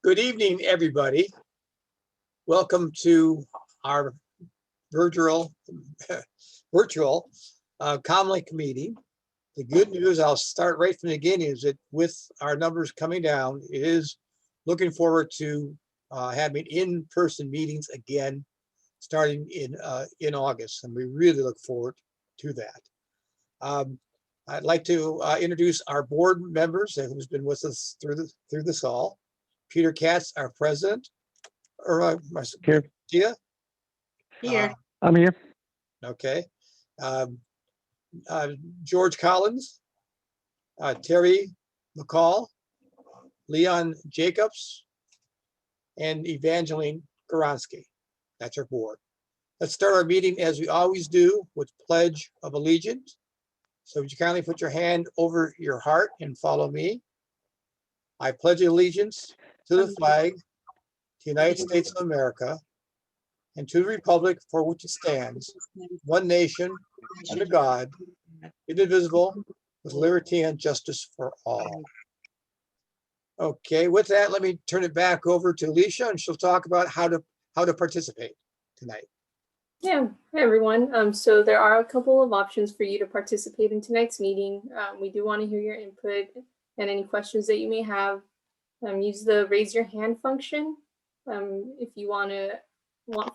Good evening, everybody. Welcome to our virtual Comlink meeting. The good news, I'll start right from the beginning, is that with our numbers coming down, it is looking forward to having in-person meetings again, starting in August, and we really look forward to that. I'd like to introduce our board members who's been with us through this all. Peter Katz, our president, or Here. Gia? Here. I'm here. Okay. George Collins, Terry McCall, Leon Jacobs, and Evangeline Goronsky. That's our board. Let's start our meeting as we always do with Pledge of Allegiance. So would you kindly put your hand over your heart and follow me? I pledge allegiance to the flag, to the United States of America, and to the republic for which it stands, one nation, under God, indivisible, with liberty and justice for all. Okay, with that, let me turn it back over to Alicia, and she'll talk about how to participate tonight. Yeah, hi everyone. So there are a couple of options for you to participate in tonight's meeting. We do want to hear your input and any questions that you may have. Use the raise your hand function if you want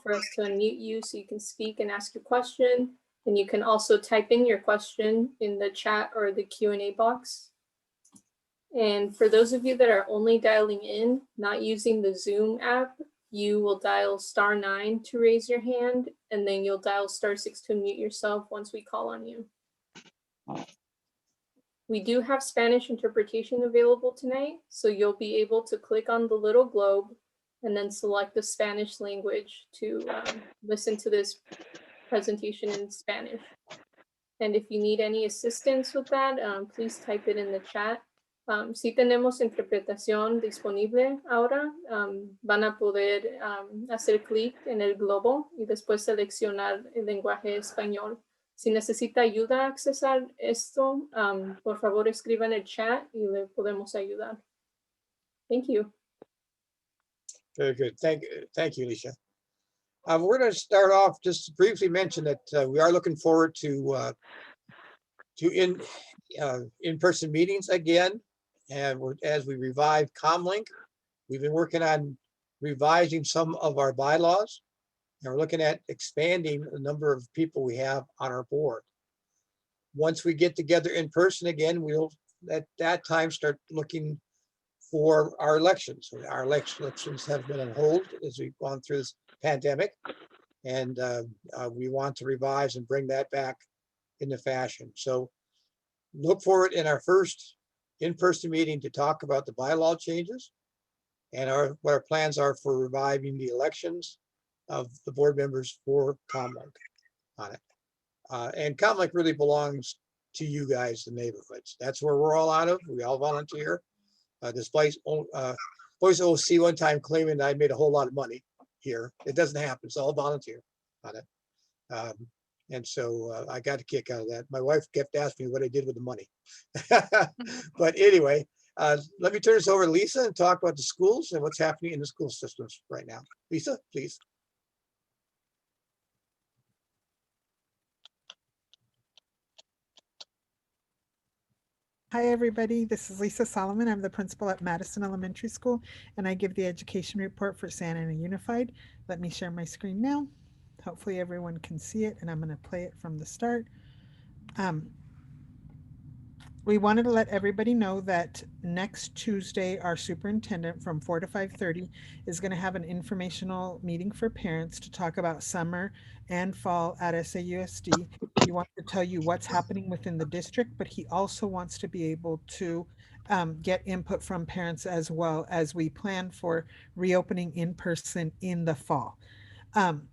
for us to unmute you so you can speak and ask your question. And you can also type in your question in the chat or the Q&A box. And for those of you that are only dialing in, not using the Zoom app, you will dial *9 to raise your hand, and then you'll dial *6 to unmute yourself once we call on you. We do have Spanish interpretation available tonight, so you'll be able to click on the little globe and then select the Spanish language to listen to this presentation in Spanish. And if you need any assistance with that, please type it in the chat. Sí tenemos interpretación disponible ahora. Van a poder hacer clic en el globo y después seleccionar el lenguaje español. Si necesita ayuda a accesar esto, por favor escriba en el chat y le podemos ayudar. Thank you. Very good. Thank you, Alicia. We're going to start off just to briefly mention that we are looking forward to in-person meetings again. And as we revive Comlink, we've been working on revising some of our bylaws, and we're looking at expanding the number of people we have on our board. Once we get together in person again, we'll at that time start looking for our elections. Our elections have been on hold as we've gone through this pandemic, and we want to revise and bring that back into fashion. So look forward in our first in-person meeting to talk about the bylaw changes and what our plans are for reviving the elections of the board members for Comlink on it. And Comlink really belongs to you guys, the neighborhoods. That's where we're all out of. We all volunteer. This place, Voice OC one time claiming I made a whole lot of money here. It doesn't happen. It's all volunteer on it. And so I got a kick out of that. My wife kept asking me what I did with the money. But anyway, let me turn this over to Lisa and talk about the schools and what's happening in the school systems right now. Lisa, please. Hi, everybody. This is Lisa Solomon. I'm the principal at Madison Elementary School, and I give the education report for Santa Ana Unified. Let me share my screen now. Hopefully everyone can see it, and I'm going to play it from the start. We wanted to let everybody know that next Tuesday, our superintendent from 4 to 5:30 is going to have an informational meeting for parents to talk about summer and fall at SAUSD. He wants to tell you what's happening within the district, but he also wants to be able to get input from parents as well as we plan for reopening in person in the fall.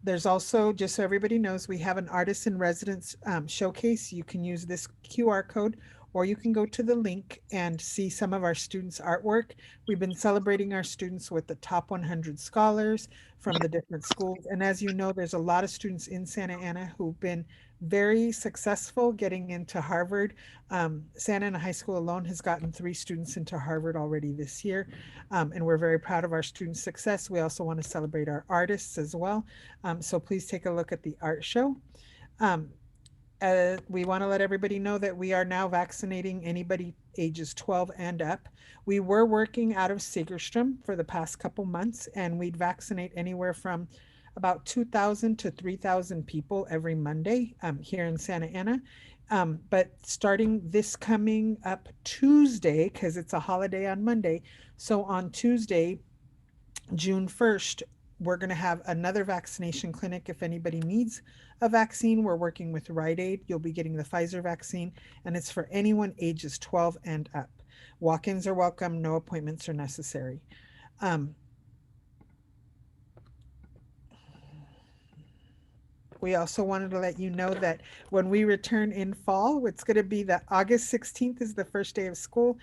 There's also, just so everybody knows, we have an artist in residence showcase. You can use this QR code, or you can go to the link and see some of our students' artwork. We've been celebrating our students with the top 100 scholars from the different schools. And as you know, there's a lot of students in Santa Ana who've been very successful getting into Harvard. Santa Ana High School alone has gotten 3 students into Harvard already this year. And we're very proud of our students' success. We also want to celebrate our artists as well. So please take a look at the art show. Um, we want to let everybody know that we are now vaccinating anybody ages 12 and up. We were working out of Segerstrom for the past couple months, and we'd vaccinate anywhere from about 2,000 to 3,000 people every Monday here in Santa Ana. But starting this coming up Tuesday, because it's a holiday on Monday, so on Tuesday, June 1st, we're going to have another vaccination clinic if anybody needs a vaccine. We're working with Rite Aid. You'll be getting the Pfizer vaccine, and it's for anyone ages 12 and up. Walk-ins are welcome. No appointments are necessary. We also wanted to let you know that when we return in fall, it's going to be that August 16th is the first day of school.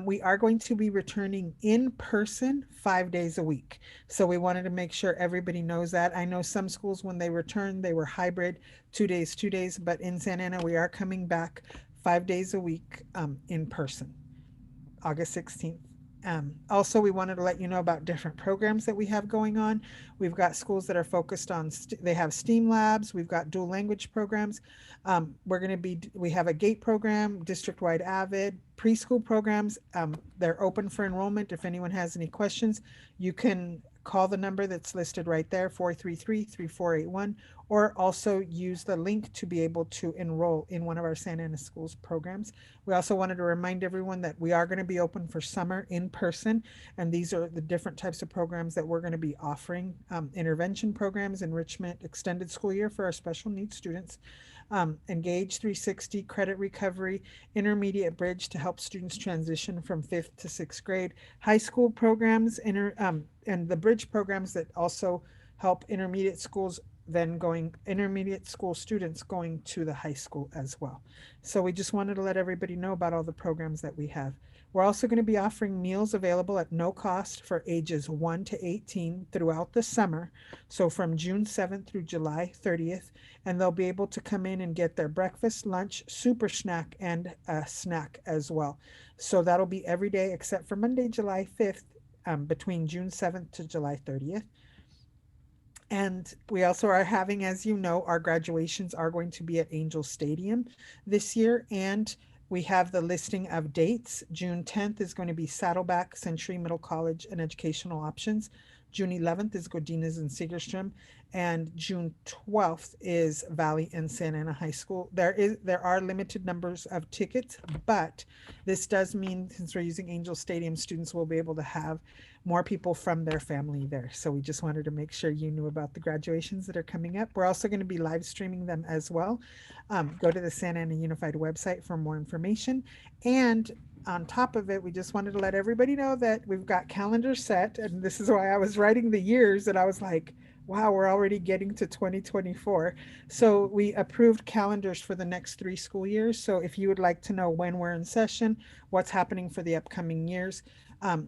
We are going to be returning in person 5 days a week. So we wanted to make sure everybody knows that. I know some schools, when they returned, they were hybrid, 2 days, 2 days, but in Santa Ana, we are coming back 5 days a week in person, August 16th. Also, we wanted to let you know about different programs that we have going on. We've got schools that are focused on, they have STEAM labs. We've got dual language programs. We have a GATE program, district-wide AVID, preschool programs. They're open for enrollment. If anyone has any questions, you can call the number that's listed right there, 433-3481, or also use the link to be able to enroll in one of our Santa Ana schools programs. We also wanted to remind everyone that we are going to be open for summer in person, and these are the different types of programs that we're going to be offering. Intervention programs, enrichment, extended school year for our special needs students, Engage 360, credit recovery, intermediate bridge to help students transition from 5th to 6th grade, high school programs, and the bridge programs that also help intermediate school students going to the high school as well. So we just wanted to let everybody know about all the programs that we have. We're also going to be offering meals available at no cost for ages 1 to 18 throughout the summer. So from June 7th through July 30th, and they'll be able to come in and get their breakfast, lunch, super snack, and a snack as well. So that'll be every day except for Monday, July 5th, between June 7th to July 30th. And we also are having, as you know, our graduations are going to be at Angel Stadium this year. And we have the listing of dates. June 10th is going to be Saddleback, Century Middle College, and Educational Options. June 11th is Godinez and Segerstrom. And June 12th is Valley and Santa Ana High School. There are limited numbers of tickets, but this does mean, since we're using Angel Stadium, students will be able to have more people from their family there. So we just wanted to make sure you knew about the graduations that are coming up. We're also going to be live streaming them as well. Go to the Santa Ana Unified website for more information. And on top of it, we just wanted to let everybody know that we've got calendars set. And this is why I was writing the years, and I was like, wow, we're already getting to 2024. So we approved calendars for the next 3 school years. So if you would like to know when we're in session, what's happening for the upcoming years,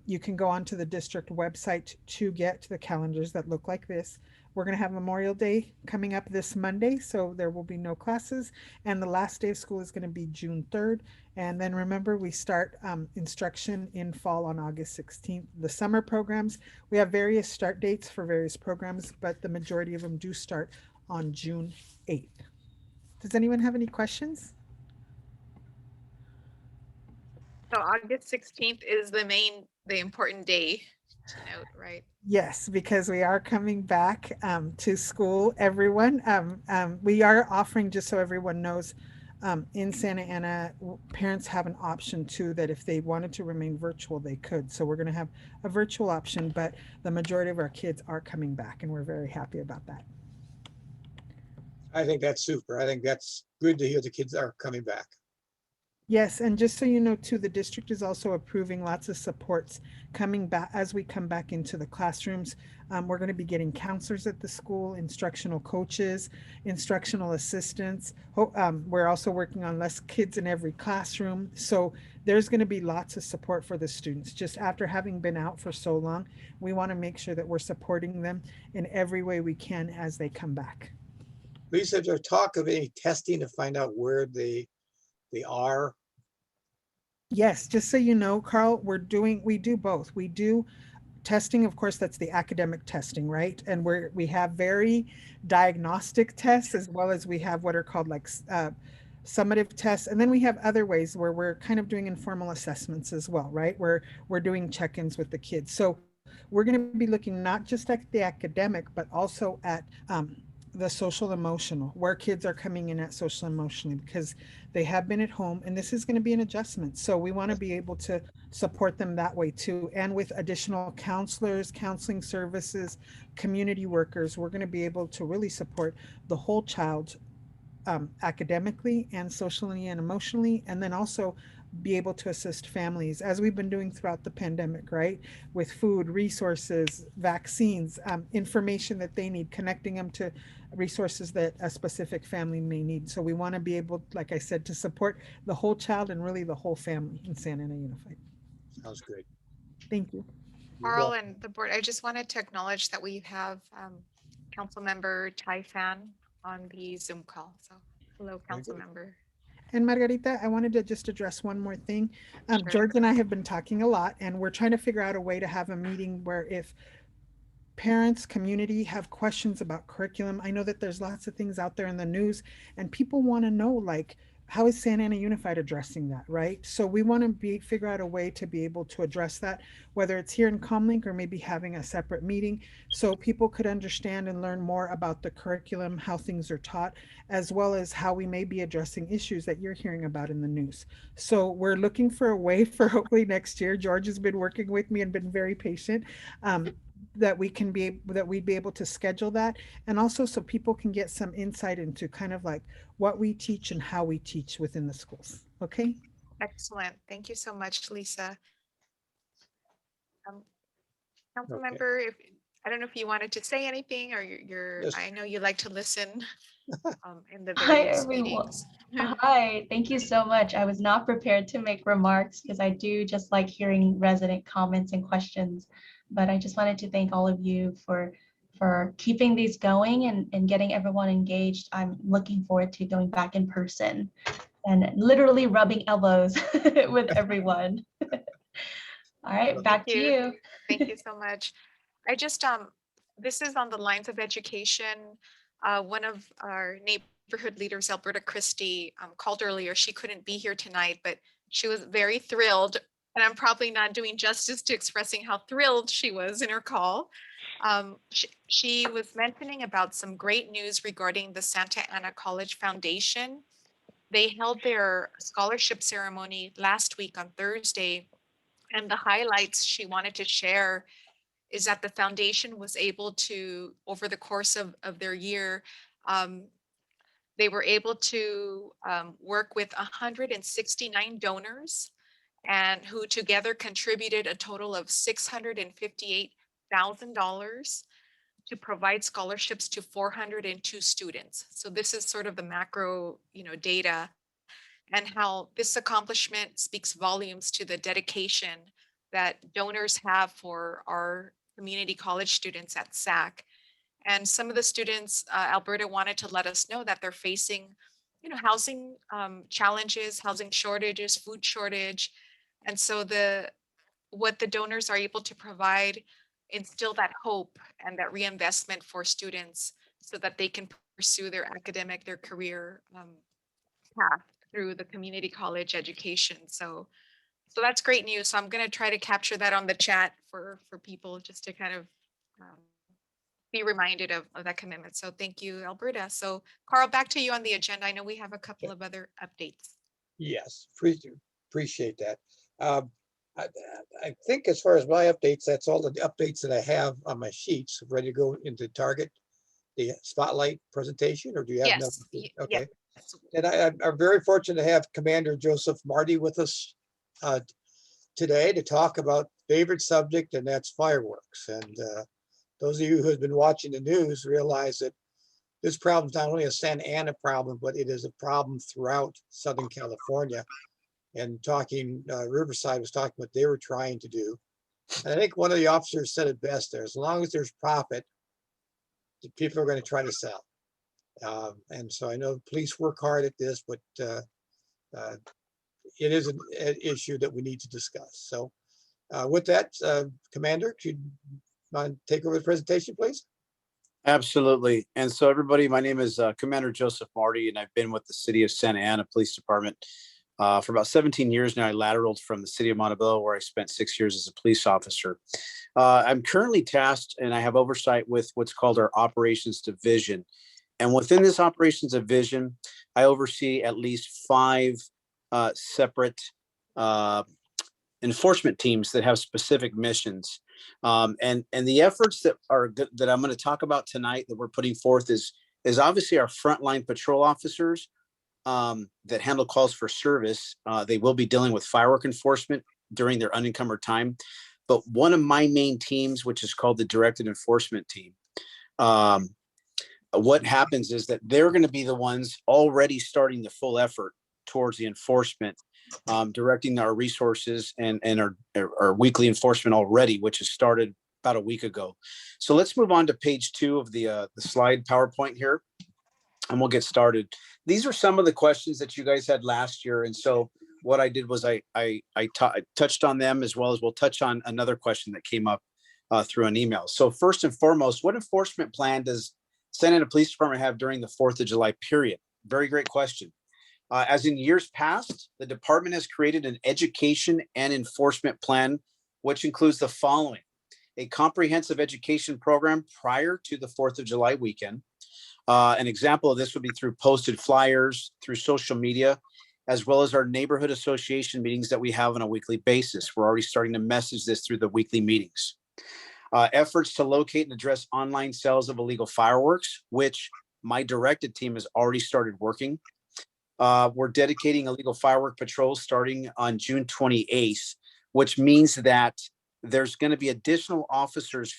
you can go onto the district website to get the calendars that look like this. We're going to have Memorial Day coming up this Monday, so there will be no classes. And the last day of school is going to be June 3rd. And then remember, we start instruction in fall on August 16th. The summer programs, we have various start dates for various programs, but the majority of them do start on June 8th. Does anyone have any questions? So August 16th is the important day to note, right? Yes, because we are coming back to school, everyone. We are offering, just so everyone knows, in Santa Ana, parents have an option too, that if they wanted to remain virtual, they could. So we're going to have a virtual option, but the majority of our kids are coming back, and we're very happy about that. I think that's super. I think that's good to hear the kids are coming back. Yes, and just so you know too, the district is also approving lots of supports coming back as we come back into the classrooms. We're going to be getting counselors at the school, instructional coaches, instructional assistants. We're also working on less kids in every classroom. So there's going to be lots of support for the students. Just after having been out for so long, we want to make sure that we're supporting them in every way we can as they come back. Lisa, is there talk of any testing to find out where they are? Yes, just so you know, Carl, we do both. We do testing, of course, that's the academic testing, right? And we have very diagnostic tests as well as we have what are called like summative tests. And then we have other ways where we're kind of doing informal assessments as well, right? Where we're doing check-ins with the kids. So we're going to be looking not just at the academic, but also at the social emotional, where kids are coming in at social emotionally because they have been at home and this is going to be an adjustment. So we want to be able to support them that way too. And with additional counselors, counseling services, community workers, we're going to be able to really support the whole child academically and socially and emotionally, and then also be able to assist families as we've been doing throughout the pandemic, right? With food, resources, vaccines, information that they need, connecting them to resources that a specific family may need. So we want to be able, like I said, to support the whole child and really the whole family in Santa Ana Unified. Sounds good. Thank you. You're Carl welcome. and the board, I just wanted to acknowledge that we have council member Tai Fan on the Zoom call. So hello, Very council good. member. And Margarita, I wanted to just address one more thing. Sure. George and I have been talking a lot, and we're trying to figure out a way to have a meeting where if parents, community have questions about curriculum. I know that there's lots of things out there in the news and people want to know like how is Santa Ana Unified addressing that, right? So we want to figure out a way to be able to address that, whether it's here in Comlink or maybe having a separate meeting so people could understand and learn more about the curriculum, how things are taught, as well as how we may be addressing issues that you're hearing about in the news. So we're looking for a way for hopefully next year. George has been working with me and been very patient. That we'd be able to schedule that, and also so people can get some insight into kind of like what we teach and how we teach within the schools. Okay. Excellent. Thank you so much, Lisa. Council Okay. member, if I don't know if you wanted to say anything or Yes. I know you like to listen in the Hi, various everyone. meetings. Hi, thank you so much. I was not prepared to make remarks because I do just like hearing resident comments and questions. But I just wanted to thank all of you for keeping these going and getting everyone engaged. I'm looking forward to going back in person and literally rubbing elbows with everyone. All right, back to you. Thank you so much. I just this is on the lines of education. One of our neighborhood leaders, Alberta Christie, called earlier. She couldn't be here tonight, but she was very thrilled. And I'm probably not doing justice to expressing how thrilled she was in her call. She was mentioning about some great news regarding the Santa Ana College Foundation. They held their scholarship ceremony last week on Thursday. And the highlights she wanted to share is that the foundation was able to, over the course of their year, they were able to work with 169 donors and who together contributed a total of $658,000 to provide scholarships to 402 students. So this is sort of the macro, data and how this accomplishment speaks volumes to the dedication that donors have for our community college students at SAC. And some of the students, Alberta wanted to let us know that they're facing, housing challenges, housing shortages, food shortage. And so what the donors are able to provide instill that hope and that reinvestment for students so that they can pursue their academic, their career path through the community college education. So that's great news. So I'm going to try to capture that on the chat for people just to kind of be reminded of that commitment. So thank you, Alberta. So Carl, back to you on the agenda. I know we have a couple of other updates. Yes, appreciate that. I think as far as my updates, that's all the updates that I have on my sheets, ready to go into target the spotlight presentation, or do you have Yes, enough? yeah. Okay. And I'm very fortunate to have Commander Joseph Marty with us today to talk about favorite subject, and that's fireworks. And those of you who have been watching the news realize that this problem is not only a Santa Ana problem, but it is a problem throughout Southern California. And talking, Riverside was talking what they were trying to do. And I think one of the officers said it best there: as long as there's profit, the people are going to try to sell. And so I know the police work hard at this, but it is an issue that we need to discuss. So with that, Commander, could you mind take over the presentation, please? Absolutely. And so everybody, my name is Commander Joseph Marty, and I've been with the City of Santa Ana Police Department for about 17 years now. I lateraled from the City of Montebello, where I spent 6 years as a police officer. I'm currently tasked, and I have oversight with what's called our Operations Division. And within this Operations Division, I oversee at least 5 separate enforcement teams that have specific missions. And the efforts that I'm going to talk about tonight that we're putting forth is obviously our frontline patrol officers that handle calls for service. They will be dealing with firework enforcement during their unencumbered time. But one of my main teams, which is called the Directed Enforcement Team, what happens is that they're going to be the ones already starting the full effort towards the enforcement, directing our resources and our weekly enforcement already, which has started about a week ago. So let's move on to page 2 of the slide PowerPoint here, and we'll get started. These are some of the questions that you guys had last year. And so what I did was I touched on them, as well as we'll touch on another question that came up through an email. So first and foremost, what enforcement plan does Santa Ana Police Department have during the 4th of July period? Very great question. As in years past, the department has created an education and enforcement plan, which includes the following: a comprehensive education program prior to the 4th of July weekend. An example of this would be through posted flyers, through social media, as well as our neighborhood association meetings that we have on a weekly basis. We're already starting to message this through the weekly meetings. Efforts to locate and address online sales of illegal fireworks, which my directed team has already started working. We're dedicating illegal firework patrols starting on June 28th, which means that there's going to be additional officers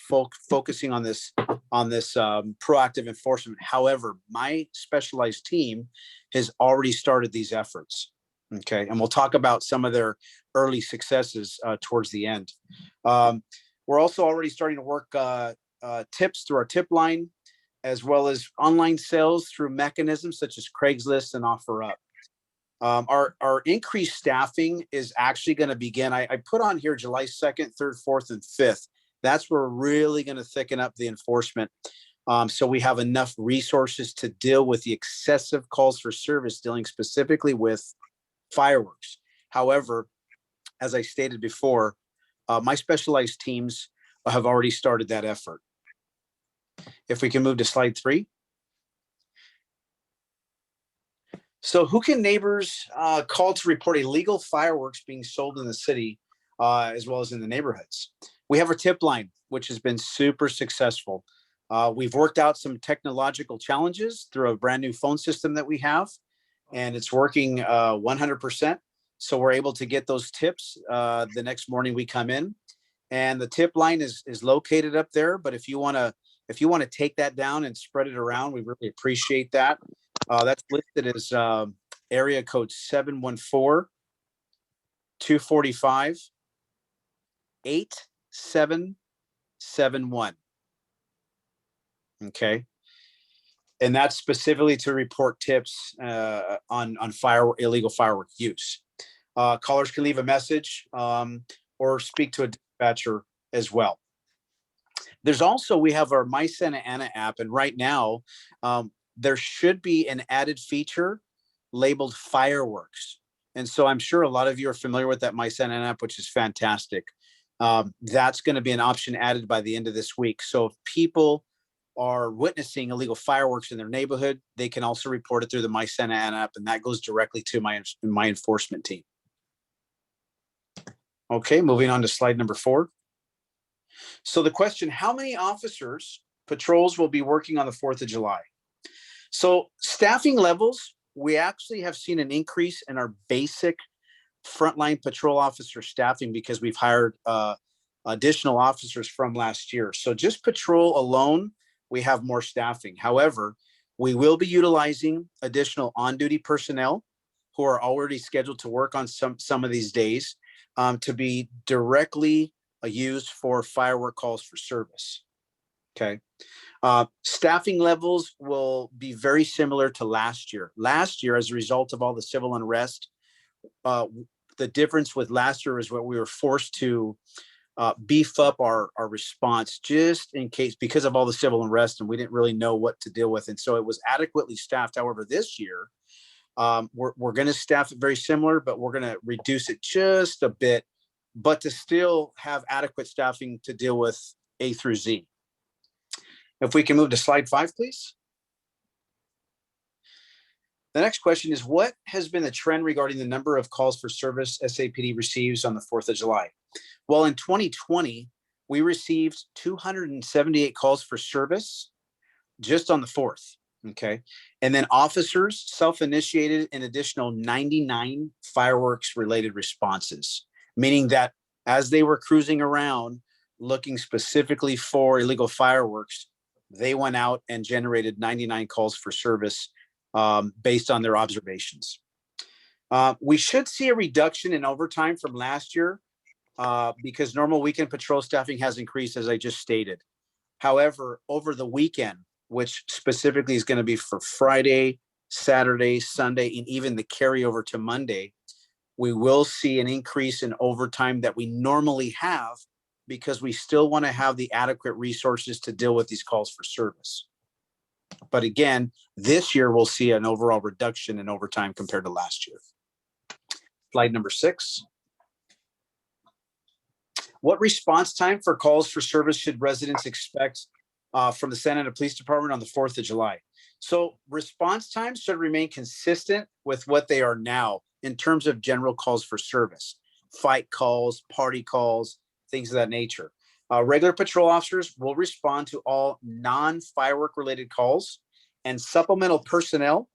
focusing on this proactive enforcement. However, my specialized team has already started these efforts. Okay, and we'll talk about some of their early successes towards the end. We're also already starting to work tips through our tip line, as well as online sales through mechanisms such as Craigslist and OfferUp. Our increased staffing is actually going to begin. I put on here July 2nd, 3rd, 4th, and 5th. That's where we're really going to thicken up the enforcement. So we have enough resources to deal with the excessive calls for service, dealing specifically with fireworks. However, as I stated before, my specialized teams have already started that effort. If we can move to slide 3. So who can neighbors call to report illegal fireworks being sold in the city, as well as in the neighborhoods? We have our tip line, which has been super successful. We've worked out some technological challenges through a brand new phone system that we have, and it's working 100%. So we're able to get those tips the next morning we come in, and the tip line is located up there. But if you want to take that down and spread it around, we really appreciate that. That's listed as area code 714-245-8771. Okay. And that's specifically to report tips on illegal firework use. Callers can leave a message or speak to a dispatcher as well. There's also, we have our My Santa Ana app, and right now there should be an added feature labeled fireworks. And so I'm sure a lot of you are familiar with that My Santa Ana app, which is fantastic. That's going to be an option added by the end of this week. So if people are witnessing illegal fireworks in their neighborhood, they can also report it through the My Santa Ana app, and that goes directly to my enforcement team. Okay, moving on to slide number 4. So the question: how many patrols will be working on the 4th of July? So staffing levels we actually have seen an increase in our basic frontline patrol officer staffing because we've hired additional officers from last year. So just patrol alone, we have more staffing. However, we will be utilizing additional on-duty personnel who are already scheduled to work on some of these days to be directly used for firework calls for service. Okay. Staffing levels will be very similar to last year. Last year, as a result of all the civil unrest, the difference with last year is what we were forced to beef up our response just in case, because of all the civil unrest, and we didn't really know what to deal with. And so it was adequately staffed. However, this year, we're going to staff it very similar, but we're going to reduce it just a bit, but to still have adequate staffing to deal with A through Z. If we can move to slide 5, please. The next question is, what has been the trend regarding the number of calls for service SAPD receives on the 4th of July? Well, in 2020, we received 278 calls for service just on the 4th, okay? And then officers self-initiated an additional 99 fireworks-related responses, meaning that as they were cruising around looking specifically for illegal fireworks, they went out and generated 99 calls for service based on their observations. We should see a reduction in overtime from last year because normal weekend patrol staffing has increased, as I just stated. However, over the weekend, which specifically is going to be for Friday, Saturday, Sunday, and even the carryover to Monday, we will see an increase in overtime that we normally have because we still want to have the adequate resources to deal with these calls for service. But again, this year we'll see an overall reduction in overtime compared to last year. Slide number 6. What response time for calls for service should residents expect from the Santa Ana Police Department on the 4th of July? So response times should remain consistent with what they are now in terms of general calls for service, fight calls, party calls, things of that nature. Regular patrol officers will respond to all non-firework related calls, and supplemental personnel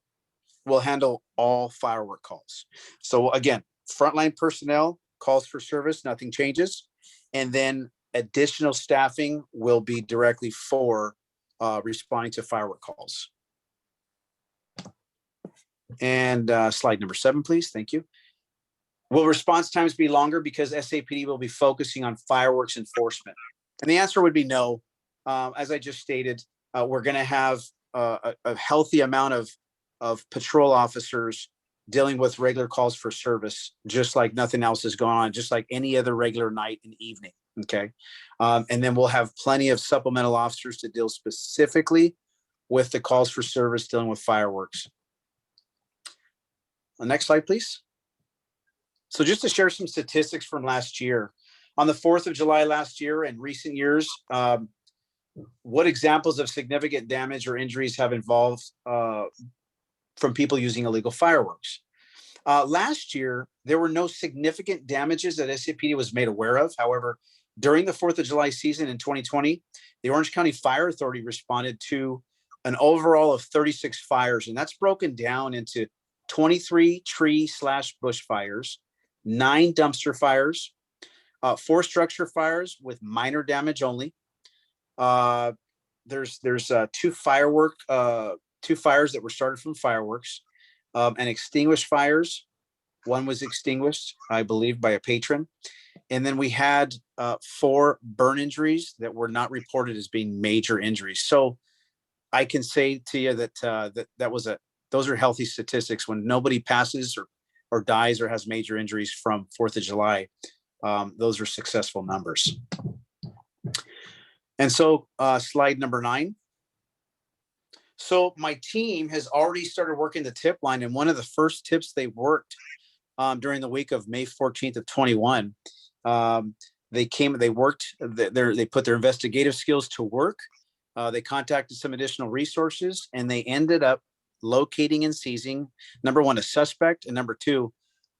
will handle all firework calls. So again, frontline personnel, calls for service, nothing changes. And then additional staffing will be directly for responding to firework calls. And slide number 7, please. Thank you. Will response times be longer because SAPD will be focusing on fireworks enforcement? And the answer would be no. As I just stated, we're going to have a healthy amount of patrol officers dealing with regular calls for service, just like nothing else is going on, just like any other regular night and evening. Okay. And then we'll have plenty of supplemental officers to deal specifically with the calls for service dealing with fireworks. Next slide, please. So just to share some statistics from last year, on the 4th of July last year and recent years, what examples of significant damage or injuries have involved from people using illegal fireworks? Last year, there were no significant damages that SAPD was made aware of. However, during the 4th of July season in 2020, the Orange County Fire Authority responded to an overall of 36 fires, and that's broken down into 23 tree/bush fires, 9 dumpster fires, 4 structure fires with minor damage only. There's 2 fires that were started from fireworks, and extinguished fires. One was extinguished, I believe, by a patron. And then we had 4 burn injuries that were not reported as being major injuries. So I can say to you that those are healthy statistics. When nobody passes or dies or has major injuries from 4th of July, those are successful numbers. And so slide number 9. So my team has already started working the tip line, and one of the first tips they worked during the week of May 14th of 21, they put their investigative skills to work. They contacted some additional resources, and they ended up locating and seizing, number 1, a suspect, and number 2,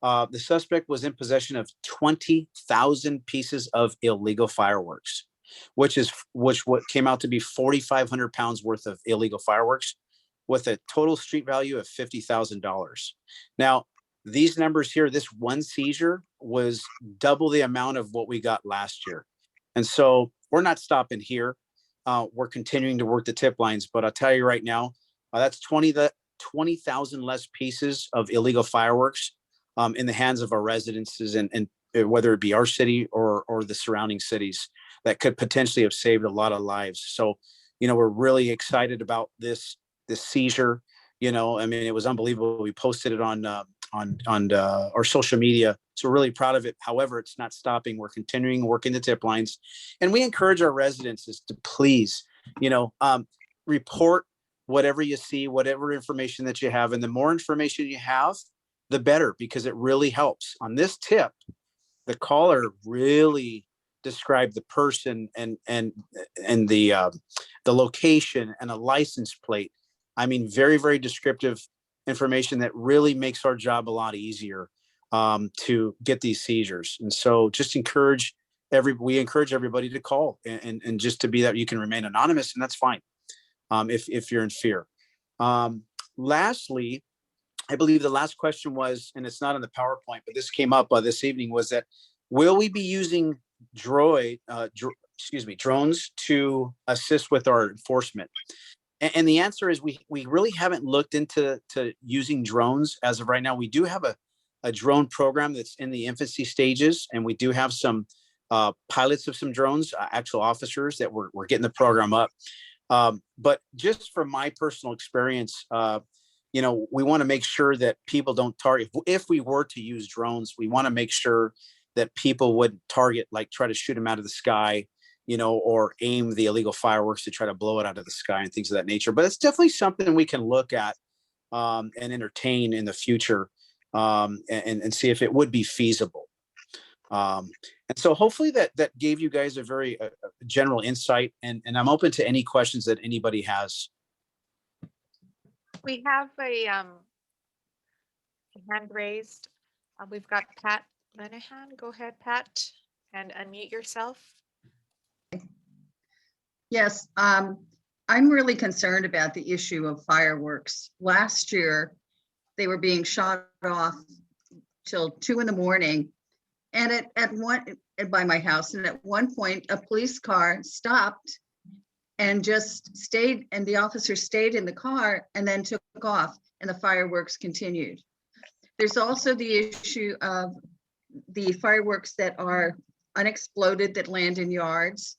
the suspect was in possession of 20,000 pieces of illegal fireworks, which what came out to be 4,500 pounds worth of illegal fireworks. with a total street value of $50,000. Now, these numbers here, this one seizure was double the amount of what we got last year. And so we're not stopping here. We're continuing to work the tip lines, but I'll tell you right now, that's 20,000 less pieces of illegal fireworks in the hands of our residences, and whether it be our city or the surrounding cities, that could potentially have saved a lot of lives. So, we're really excited about this seizure. I mean, it was unbelievable. We posted it on our social media, so we're really proud of it. However, it's not stopping. We're continuing working the tip lines, and we encourage our residents to please, report whatever you see, whatever information that you have, and the more information you have, the better, because it really helps. On this tip, the caller really described the person and the location and a license plate. I mean, very, very descriptive information that really makes our job a lot easier to get these seizures. And so just we encourage everybody to call and just to be that you can remain anonymous, and that's fine if you're in fear. Lastly, I believe the last question was, and it's not on the PowerPoint, but this came up this evening, was that will we be using drones to assist with our enforcement? And the answer is we really haven't looked into using drones as of right now. We do have a drone program that's in the infancy stages, and we do have some pilots of some drones, actual officers that we're getting the program up. But just from my personal experience, we want to make sure that people don't target. If we were to use drones, we want to make sure that people wouldn't target, like try to shoot them out of the sky, or aim the illegal fireworks to try to blow it out of the sky and things of that nature. But it's definitely something we can look at and entertain in the future and see if it would be feasible. And so hopefully that gave you guys a very general insight, and I'm open to any questions that anybody has. We have a hand raised. We've got Pat Lenahan. Go ahead, Pat, and unmute yourself. Yes, I'm really concerned about the issue of fireworks. Last year, they were being shot off till 2 a.m. and by my house. And at one point, a police car stopped and just stayed, and the officer stayed in the car and then took off, and the fireworks continued. There's also the issue of the fireworks that are unexploded that land in yards,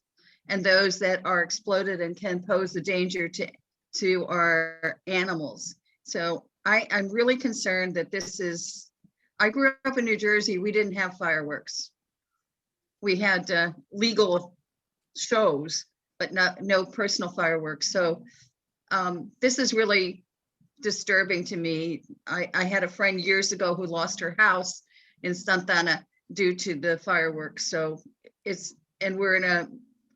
and those that are exploded and can pose a danger to our animals. So I'm really concerned that I grew up in New Jersey, we didn't have fireworks. We had legal shows, but no personal fireworks. So this is really disturbing to me. I had a friend years ago who lost her house in Santa Ana due to the fireworks. So we're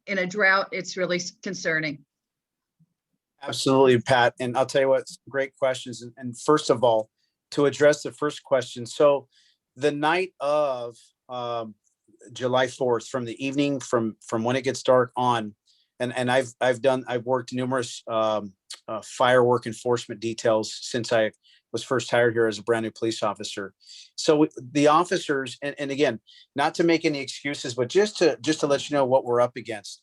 in a drought. It's really concerning. Absolutely, Pat. And I'll tell you what, great questions. And first of all, to address the first question. So the night of July 4th, from the evening, from when it gets dark on, and I've worked numerous firework enforcement details since I was first hired here as a brand new police officer. So the officers, and again, not to make any excuses, but just to let you know what we're up against.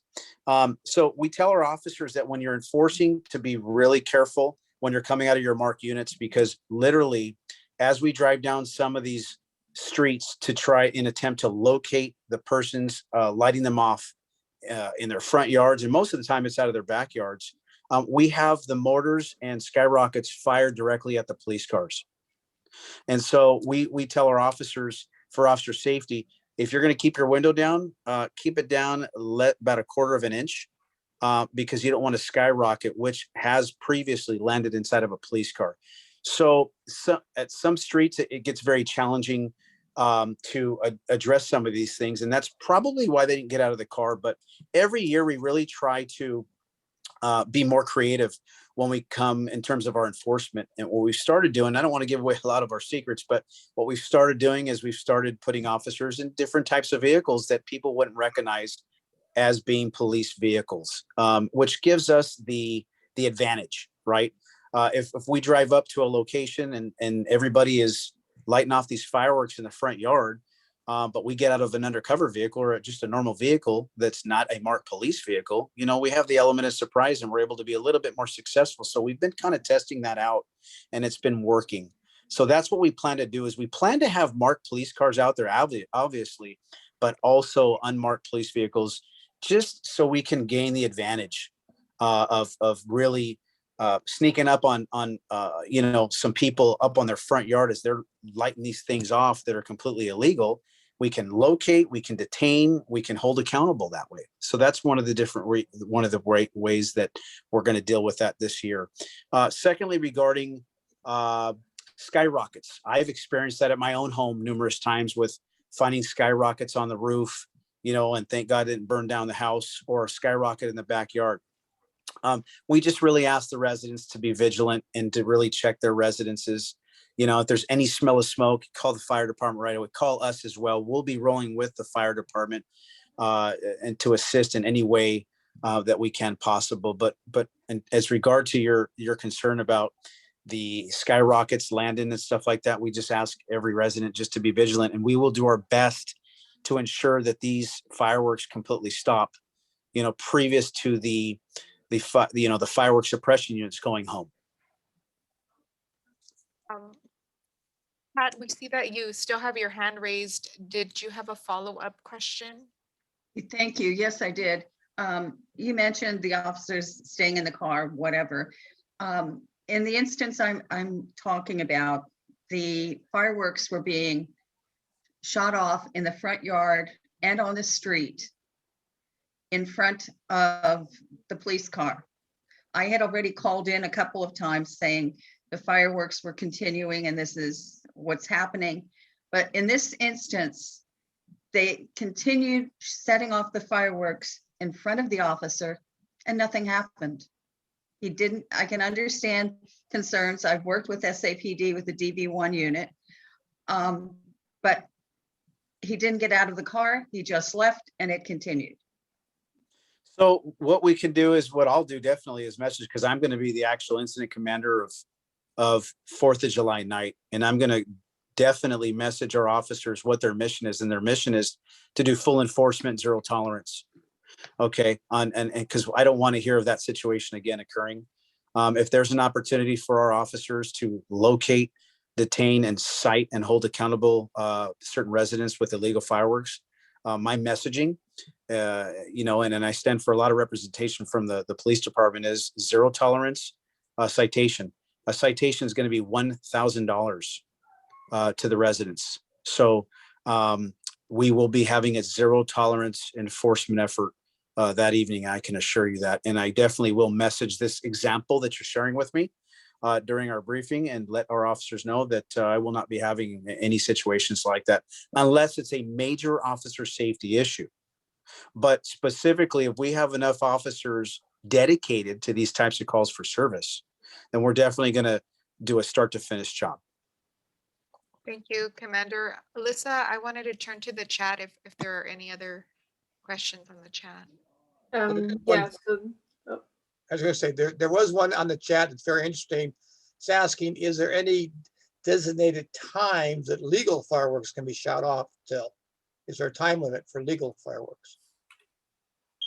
So we tell our officers that when you're enforcing, to be really careful when you're coming out of your marked units, because literally, as we drive down some of these streets to try and attempt to locate the persons, lighting them off in their front yards, and most of the time it's out of their backyards, we have the mortars and skyrockets fired directly at the police cars. And so we tell our officers, for officer safety, if you're going to keep your window down, keep it down about 1/4 of an inch, because you don't want to skyrocket, which has previously landed inside of a police car. So at some streets, it gets very challenging to address some of these things. And that's probably why they didn't get out of the car. But every year we really try to be more creative when we come in terms of our enforcement. And what we've started doing, I don't want to give away a lot of our secrets, but what we've started doing is we've started putting officers in different types of vehicles that people wouldn't recognize as being police vehicles, which gives us the advantage, right? If we drive up to a location and everybody is lighting off these fireworks in the front yard, but we get out of an undercover vehicle or just a normal vehicle that's not a marked police vehicle, we have the element of surprise and we're able to be a little bit more successful. So we've been kind of testing that out and it's been working. So that's what we plan to do is we plan to have marked police cars out there, obviously, but also unmarked police vehicles, just so we can gain the advantage of really sneaking up on some people up on their front yard as they're lighting these things off that are completely illegal. We can locate, we can detain, we can hold accountable that way. So that's one of the great ways that we're going to deal with that this year. Secondly, regarding skyrockets, I've experienced that at my own home numerous times with finding skyrockets on the roof, and thank God it didn't burn down the house, or a skyrocket in the backyard. We just really ask the residents to be vigilant and to really check their residences. If there's any smell of smoke, call the fire department right away. Call us as well. We'll be rolling with the fire department and to assist in any way that we can possible. But as regard to your concern about the skyrockets landing and stuff like that, we just ask every resident just to be vigilant, and we will do our best to ensure that these fireworks completely stop, previous to the fireworks suppression units going home. Pat, we see that you still have your hand raised. Did you have a follow-up question? Thank you. Yes, I did. You mentioned the officers staying in the car, whatever. In the instance I'm talking about, the fireworks were being shot off in the front yard and on the street in front of the police car. I had already called in a couple of times saying the fireworks were continuing and this is what's happening. But in this instance, they continued setting off the fireworks in front of the officer and nothing happened. I can understand concerns. I've worked with Sapd with the DB1 unit, but he didn't get out of the car. He just left and it continued. So what we can do is, what I'll do definitely is message, because I'm going to be the actual incident commander of 4th of July night. And I'm going to definitely message our officers what their mission is. And their mission is to do full enforcement, zero tolerance. Okay. And because I don't want to hear of that situation again occurring. If there's an opportunity for our officers to locate, detain, and cite and hold accountable certain residents with illegal fireworks, my messaging, and I stand for a lot of representation from the police department, is zero tolerance citation. A citation is going to be $1,000 to the residents. So we will be having a zero tolerance enforcement effort that evening. I can assure you that. And I definitely will message this example that you're sharing with me during our briefing and let our officers know that I will not be having any situations like that unless it's a major officer safety issue. But specifically, if we have enough officers dedicated to these types of calls for service, then we're definitely going to do a start to finish job. Thank you, Commander. Alyssa, I wanted to turn to the chat if there are any other questions on the chat. Yeah, so I was going to say, there was one on the chat that's very interesting. It's asking, is there any designated times that legal fireworks can be shot off till? Is there a time limit for legal fireworks?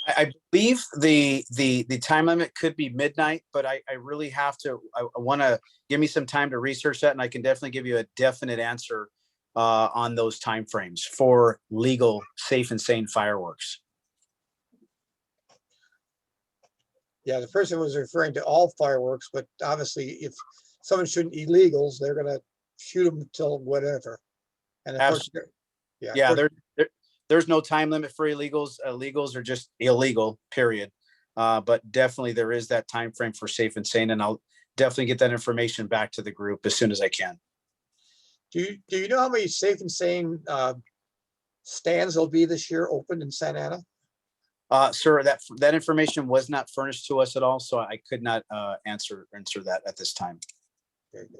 I believe the time limit could be midnight, but I really have to, I want to give me some time to research that, and I can definitely give you a definite answer on those timeframes for legal, safe and sane fireworks. Yeah, the person was referring to all fireworks, but obviously if someone shooting illegals, they're going to shoot them until whatever. And of course, yeah, there's no time limit for illegals. Illegals are just illegal, period. But definitely there is that time frame for safe and sane, and I'll definitely get that information back to the group as soon as I can. Do you know how many safe and sane stands there'll be this year open in Santa Ana? Sir, that information was not furnished to us at all, so I could not answer that at this time.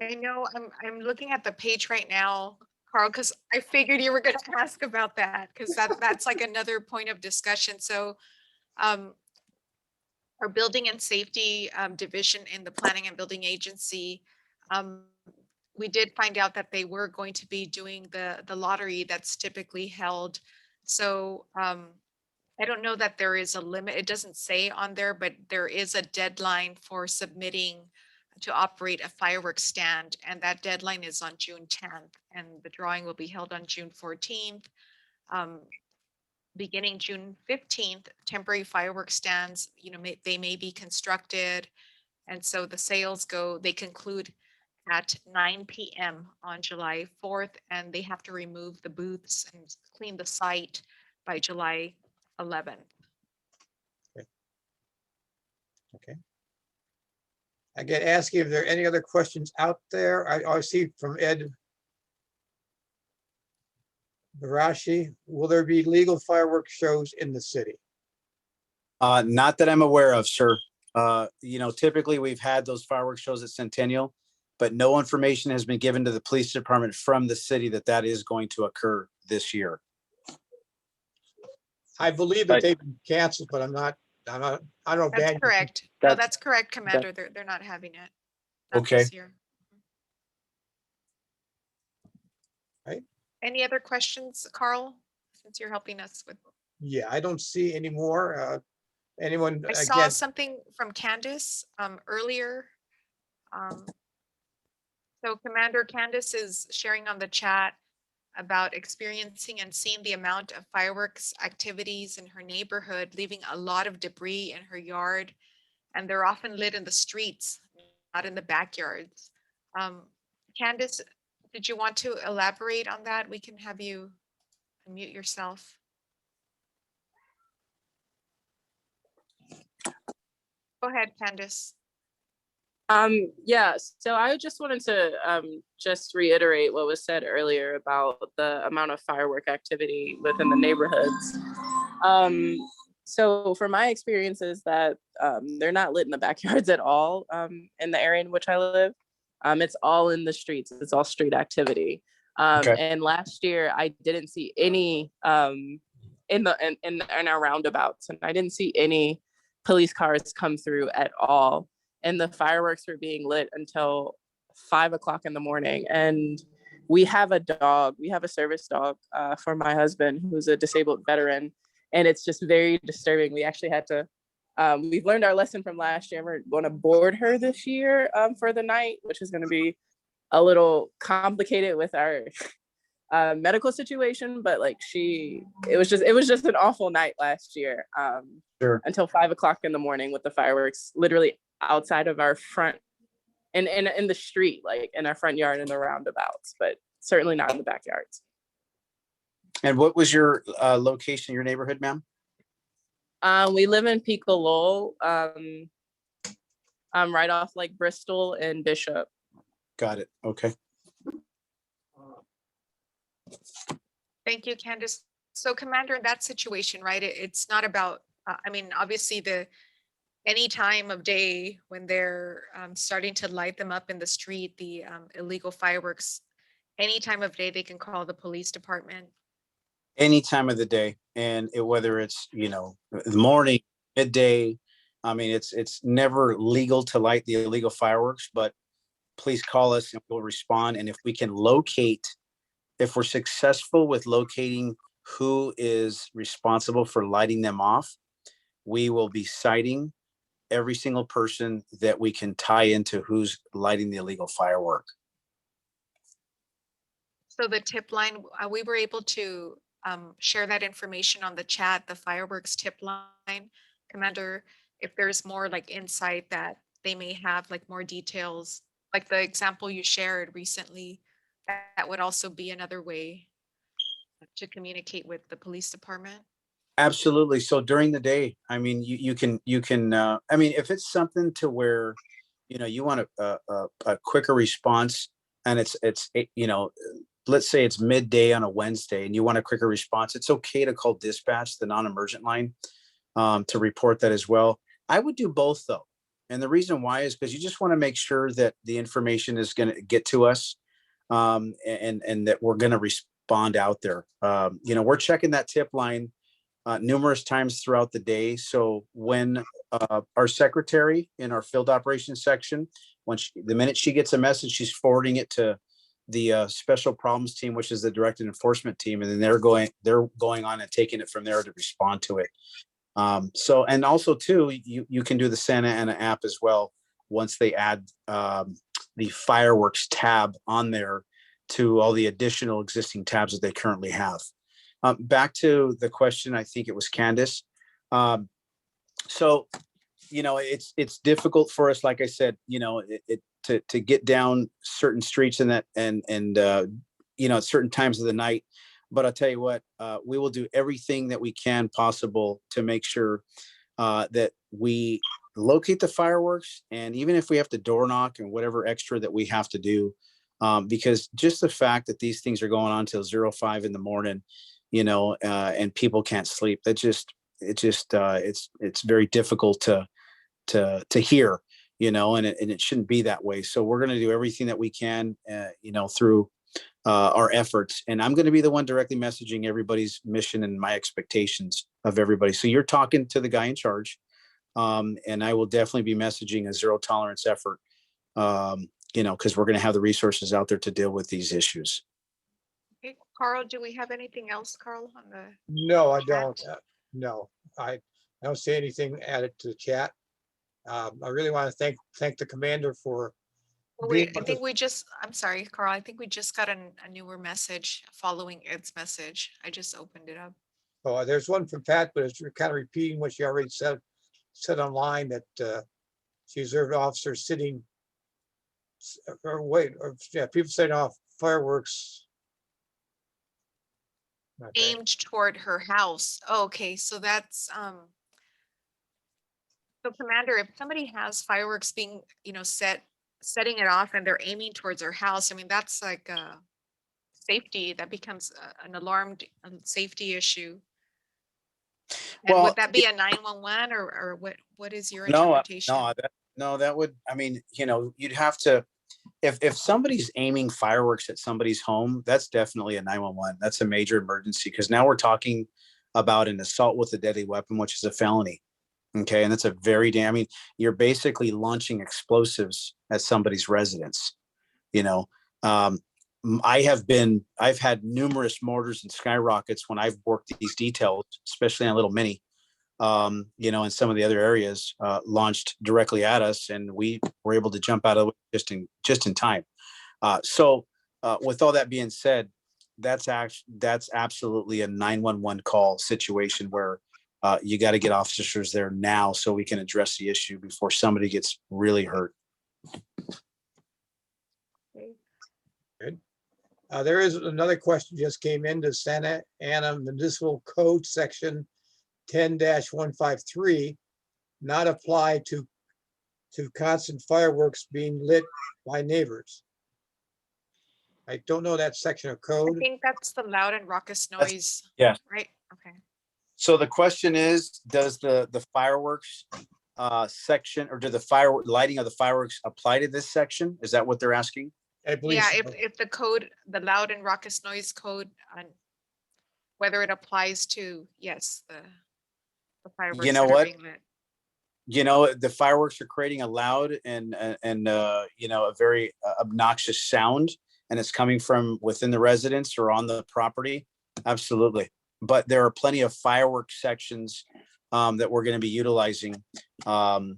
I know I'm looking at the page right now, Carl, because I figured you were going to ask about that, because that's like another point of discussion. So our building and safety division in the planning and building agency, we did find out that they were going to be doing the lottery that's typically held. So I don't know that there is a limit. It doesn't say on there, but there is a deadline for submitting to operate a fireworks stand. And that deadline is on June 10th. And the drawing will be held on June 14th. Beginning June 15th, temporary fireworks stands, they may be constructed. And so the sales they conclude at 9 p.m. on July 4th, and they have to remove the booths and clean the site by July 11th. Okay. Again, asking if there are any other questions out there. I see from Ed Barashi, will there be legal fireworks shows in the city? Not that I'm aware of, sir. Typically we've had those fireworks shows at Centennial, but no information has been given to the police department from the city that is going to occur this year. I believe that they've been canceled, but I don't know. That's Daniel, correct. No, that's correct, Commander. They're not having it. Not Okay. this year. Right. Any other questions, Carl, since you're helping us with? Yeah, I don't see any more. Anyone, I saw again, something from Candace earlier. So Commander Candace is sharing on the chat about experiencing and seeing the amount of fireworks activities in her neighborhood, leaving a lot of debris in her yard. And they're often lit in the streets, not in the backyards. Candace, did you want to elaborate on that? We can have you unmute yourself. Go ahead, Candace. Yeah, so I just wanted to just reiterate what was said earlier about the amount of firework activity within the neighborhoods. So for my experience is that they're not lit in the backyards at all in the area in which I live. It's all in the streets. It's all street activity. Okay. And last year I didn't see any in our roundabouts, and I didn't see any police cars come through at all. And the fireworks were being lit until 5 o'clock in the morning. And we have a dog, we have a service dog for my husband, who's a disabled veteran. And it's just very disturbing. We actually had to, we've learned our lesson from last year. We're going to board her this year for the night, which is going to be a little complicated with our medical situation. But like it was just an awful night last year Sure. until 5 o'clock in the morning with the fireworks literally outside of our front and in the street, like in our front yard and the roundabouts, but certainly not in the backyards. And what was your location, your neighborhood, ma'am? We live in Pico Lowell, right off like Bristol and Bishop. Got it. Okay. Thank you, Candace. So Commander, in that situation, right, it's not about, obviously any time of day when they're starting to light them up in the street, the illegal fireworks, any time of day they can call the police department. Any time of the day, and whether it's the morning, midday, it's never legal to light the illegal fireworks, but please call us and we'll respond. And if we're successful with locating who is responsible for lighting them off, we will be citing every single person that we can tie into who's lighting the illegal firework. So the tip line, we were able to share that information on the chat, the fireworks tip line. Commander, if there's more like insight that they may have, like more details, like the example you shared recently, that would also be another way to communicate with the police department. Absolutely. So during the day, you can if it's something to where, you want a quicker response, and it's let's say it's midday on a Wednesday and you want a quicker response, it's okay to call dispatch, the non-emergent line, to report that as well. I would do both though. And the reason why is because you just want to make sure that the information is going to get to us, and that we're going to respond out there. We're checking that tip line numerous times throughout the day. So when our secretary in our field operations section, the minute she gets a message, she's forwarding it to the special problems team, which is the directed enforcement team, and then they're going on and taking it from there to respond to it. So, and also too, you can do the Santa Ana app as well once they add the fireworks tab on there to all the additional existing tabs that they currently have. Back to the question, I think it was Candace. So, it's difficult for us, like I said, to get down certain streets and at certain times of the night. But I'll tell you what, we will do everything that we can possible to make sure that we locate the fireworks. And even if we have to door knock and whatever extra that we have to do, because just the fact that these things are going on till 05 in the morning, and people can't sleep, it's very difficult to hear, and it shouldn't be that way. So we're going to do everything that we can, through our efforts. And I'm going to be the one directly messaging everybody's mission and my expectations of everybody. So you're talking to the guy in charge. And I will definitely be messaging a zero tolerance effort, because we're going to have the resources out there to deal with these issues. Okay, Carl, do we have anything else, Carl, on the? No, I don't. No, I don't see anything added to the chat. I really want to thank the commander for Well, being I with think us. I'm sorry, Carl, I think we just got a newer message following Ed's message. I just opened it up. Oh, there's one from Pat, but it's kind of repeating what she already said online, that she observed officers sitting people setting off fireworks. Okay. Aimed toward her house. Oh, okay, so that's so Commander, if somebody has fireworks being, setting it off and they're aiming towards her house, I mean, that's like a safety, that becomes an alarmed safety issue. And Well, would that be a 911 or what is your No, interpretation? that would, you'd have to, if somebody's aiming fireworks at somebody's home, that's definitely a 911. That's a major emergency, because now we're talking about an assault with a deadly weapon, which is a felony. Okay. And that's a very you're basically launching explosives at somebody's residence. I've had numerous mortars and skyrockets when I've worked these details, especially on Little Mini, in some of the other areas, launched directly at us, and we were able to jump out of it just in time. So with all that being said, that's absolutely a 911 call situation where you got to get officers there now so we can address the issue before somebody gets really hurt. Okay. Good. There is another question just came into Santa Ana Municipal Code Section 10-153, not apply to constant fireworks being lit by neighbors. I don't know that section of I code. think that's the loud and raucous noise. yes. Right, okay. So the question is, does the fireworks section, or do the lighting of the fireworks apply to this section? Is that what they're asking? I believe Yeah, so. if the code, the loud and raucous noise code, whether it applies to, yes, the fireworks You know that are what? being lit. The fireworks are creating a loud and a very obnoxious sound, and it's coming from within the residence or on the property. Absolutely. But there are plenty of fireworks sections that we're going to be utilizing, to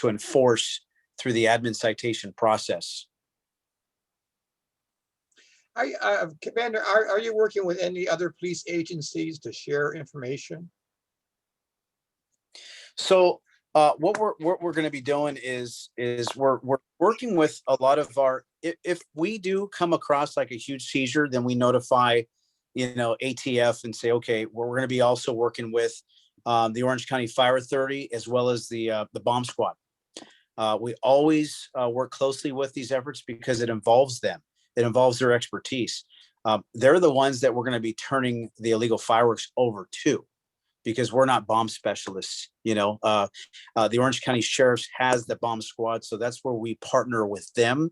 enforce through the admin citation process. Commander, are you working with any other police agencies to share information? So what we're going to be doing is we're working with a lot of our, if we do come across like a huge seizure, then we notify, ATF and say, okay, we're going to be also working with the Orange County Fire Authority as well as the bomb squad. We always work closely with these efforts because it involves them. It involves their expertise. They're the ones that we're going to be turning the illegal fireworks over to, because we're not bomb specialists. The Orange County Sheriff's has the bomb squad, so that's where we partner with them,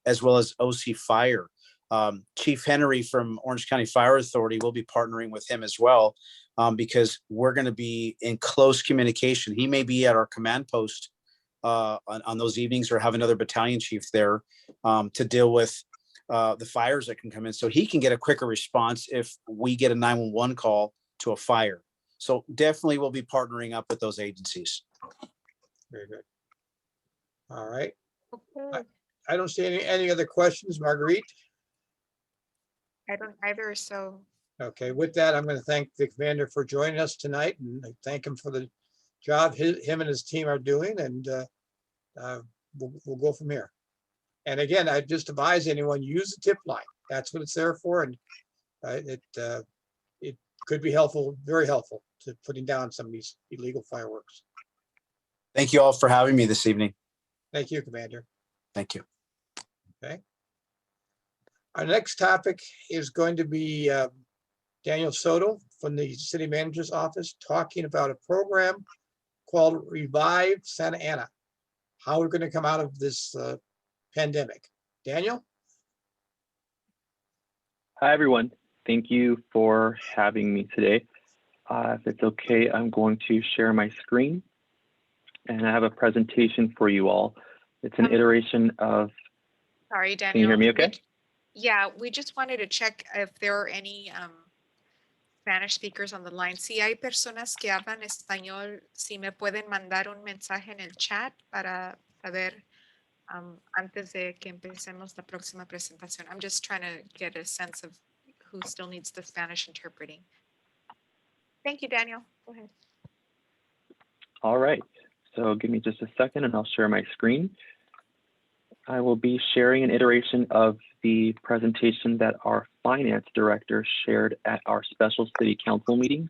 as well as OC Fire. Chief Henry from Orange County Fire Authority will be partnering with him as well, because we're going to be in close communication. He may be at our command post on those evenings, or have another battalion chief there to deal with the fires that can come in. So he can get a quicker response if we get a 911 call to a fire. So definitely we'll be partnering up with those agencies. Very good. All right. Okay. I don't see any other questions, Marguerite. I don't either, so Okay, with that, I'm going to thank the commander for joining us tonight, and I thank him for the job him and his team are doing, and we'll go from here. And again, I just advise anyone, use the tip line. That's what it's there for, and it could be helpful, very helpful, to putting down some of these illegal fireworks. Thank you all for having me this evening. Thank you, Commander. Thank you. Okay. Our next topic is going to be Daniel Soto from the City Manager's Office talking about a program called Revive Santa Ana, how we're going to come out of this pandemic. Daniel? Hi, everyone. Thank you for having me today. If it's okay, I'm going to share my screen, and I have a presentation for you all. It's an iteration of, sorry, Daniel. can you hear me okay? Yeah, we just wanted to check if there are any Spanish speakers on the line. Si hay personas que hablan español, si me pueden mandar un mensaje en el chat para saber antes de que empecemos la próxima presentación. I'm just trying to get a sense of who still needs the Spanish interpreting. Thank you, Daniel. Go ahead. All right. So give me just a second and I'll share my screen. I will be sharing an iteration of the presentation that our finance director shared at our special city council meeting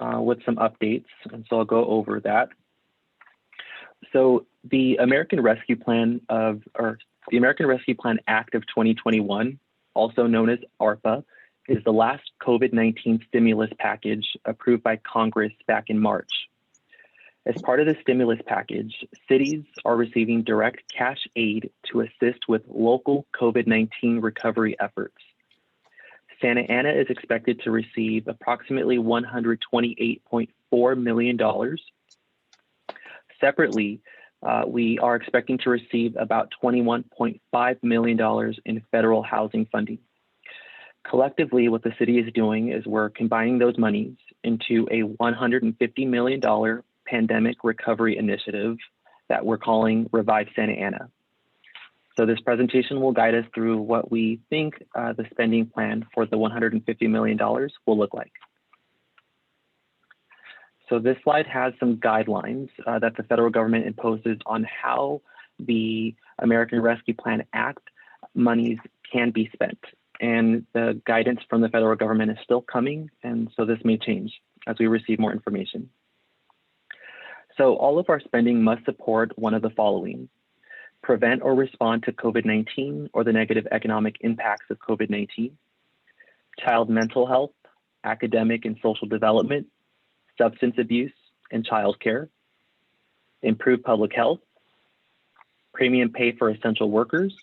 with some updates. And so I'll go over that. So the American Rescue Plan the American Rescue Plan Act of 2021, also known as ARPA, is the last COVID-19 stimulus package approved by Congress back in March. As part of the stimulus package, cities are receiving direct cash aid to assist with local COVID-19 recovery efforts. Santa Ana is expected to receive approximately $128.4 million. Separately, we are expecting to receive about $21.5 million in federal housing funding. Collectively, what the city is doing is we're combining those monies into a $150 million pandemic recovery initiative that we're calling Revive Santa Ana. So this presentation will guide us through what we think the spending plan for the $150 million will look like. So this slide has some guidelines that the federal government imposes on how the American Rescue Plan Act monies can be spent. And the guidance from the federal government is still coming, and so this may change as we receive more information. So all of our spending must support one of the following: prevent or respond to COVID-19 or the negative economic impacts of COVID-19, child mental health, academic and social development, substance abuse and child care, improve public health, premium pay for essential workers,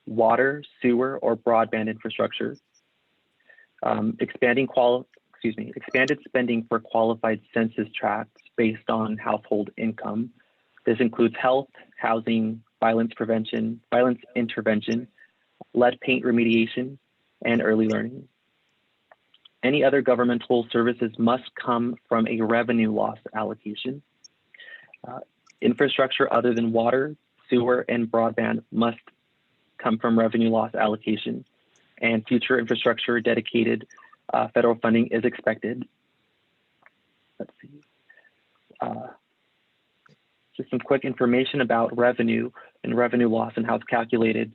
water, sewer, or broadband infrastructure, expanded spending for qualified census tracts based on household income. This includes health, housing, violence prevention, violence intervention, lead paint remediation, and early learning. Any other governmental services must come from a revenue loss allocation. Infrastructure other than water, sewer, and broadband must come from revenue loss allocation, and future infrastructure dedicated federal funding is expected. Let's see. Just some quick information about revenue and revenue loss and how it's calculated.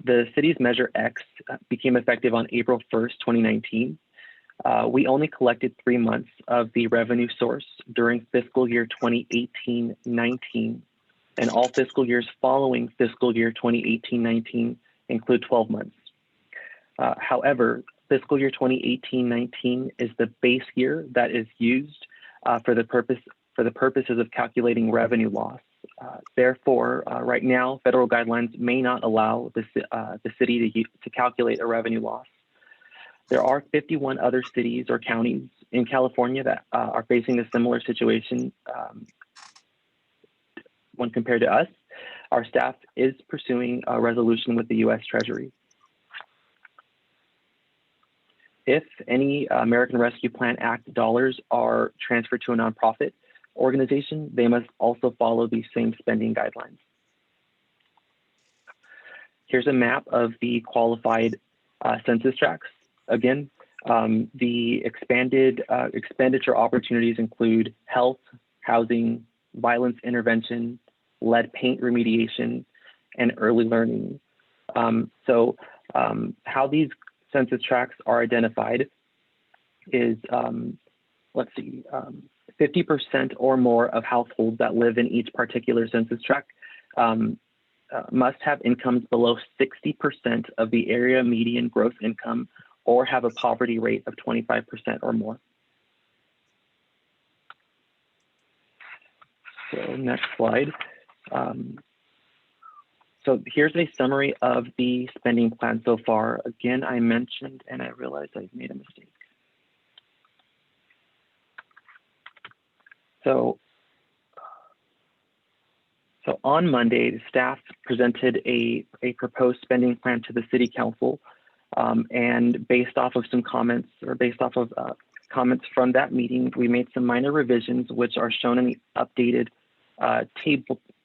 The city's Measure X became effective on April 1st, 2019. We only collected 3 months of the revenue source during fiscal year 2018-19, and all fiscal years following fiscal year 2018-19 include 12 months. However, fiscal year 2018-19 is the base year that is used for the purposes of calculating revenue loss Therefore, right now, federal guidelines may not allow the city to calculate a revenue loss. There are 51 other cities or counties in California that are facing a similar situation when compared to us. Our staff is pursuing a resolution with the U.S. Treasury. If any American Rescue Plan Act dollars are transferred to a nonprofit organization, they must also follow these same spending guidelines. Here's a map of the qualified census tracts. Again, the expanded expenditure opportunities include health, housing, violence intervention, lead paint remediation, and early learning. How these census tracts are identified is, let's see, 50% or more of households that live in each particular census tract must have incomes below 60% of the area median gross income or have a poverty rate of 25% or more. So next slide. So here's a summary of the spending plan so far. Again, I mentioned, and I realized I made a mistake. So on Monday, the staff presented a proposed spending plan to the City Council, and based off of some comments, or based off of comments from that meeting, we made some minor revisions, which are shown in the updated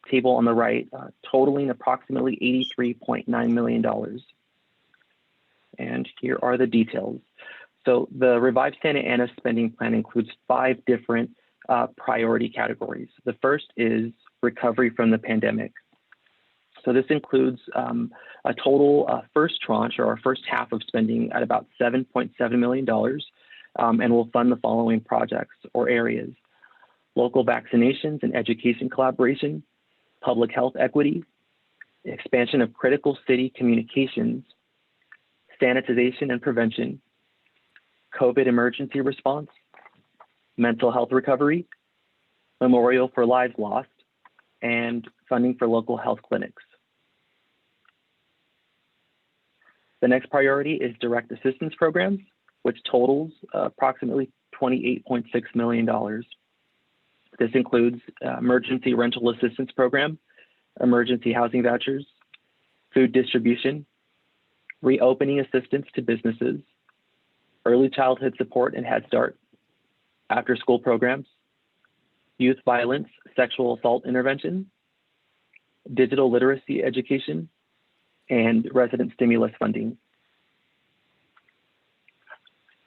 table on the right, totaling approximately $83.9 million. And here are the details. So the Revive Santa Ana spending plan includes 5 different priority categories. The first is recovery from the pandemic. So this includes a total first tranche, or our first half of spending, at about $7.7 million, and will fund the following projects or areas: local vaccinations and education collaboration, public health equity, expansion of critical city communications, sanitization and prevention, COVID emergency response, mental health recovery, memorial for lives lost, and funding for local health clinics. The next priority is direct assistance programs, which totals approximately $28.6 million. This includes emergency rental assistance program, emergency housing vouchers, food distribution, reopening assistance to businesses, early childhood support and Head Start, after school programs, youth violence, sexual assault intervention, digital literacy education, and resident stimulus funding.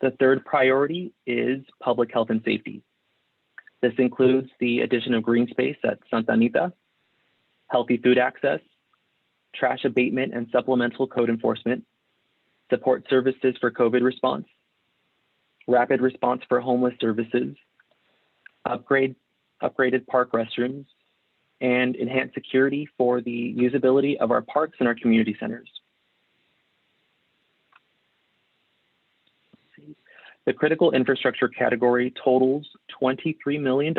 The third priority is public health and safety. This includes the addition of green space at Santa Anita, healthy food access, trash abatement and supplemental code enforcement, support services for COVID response, rapid response for homeless services, upgraded park restrooms, and enhanced security for the usability of our parks and our community centers. The critical infrastructure category totals $23 million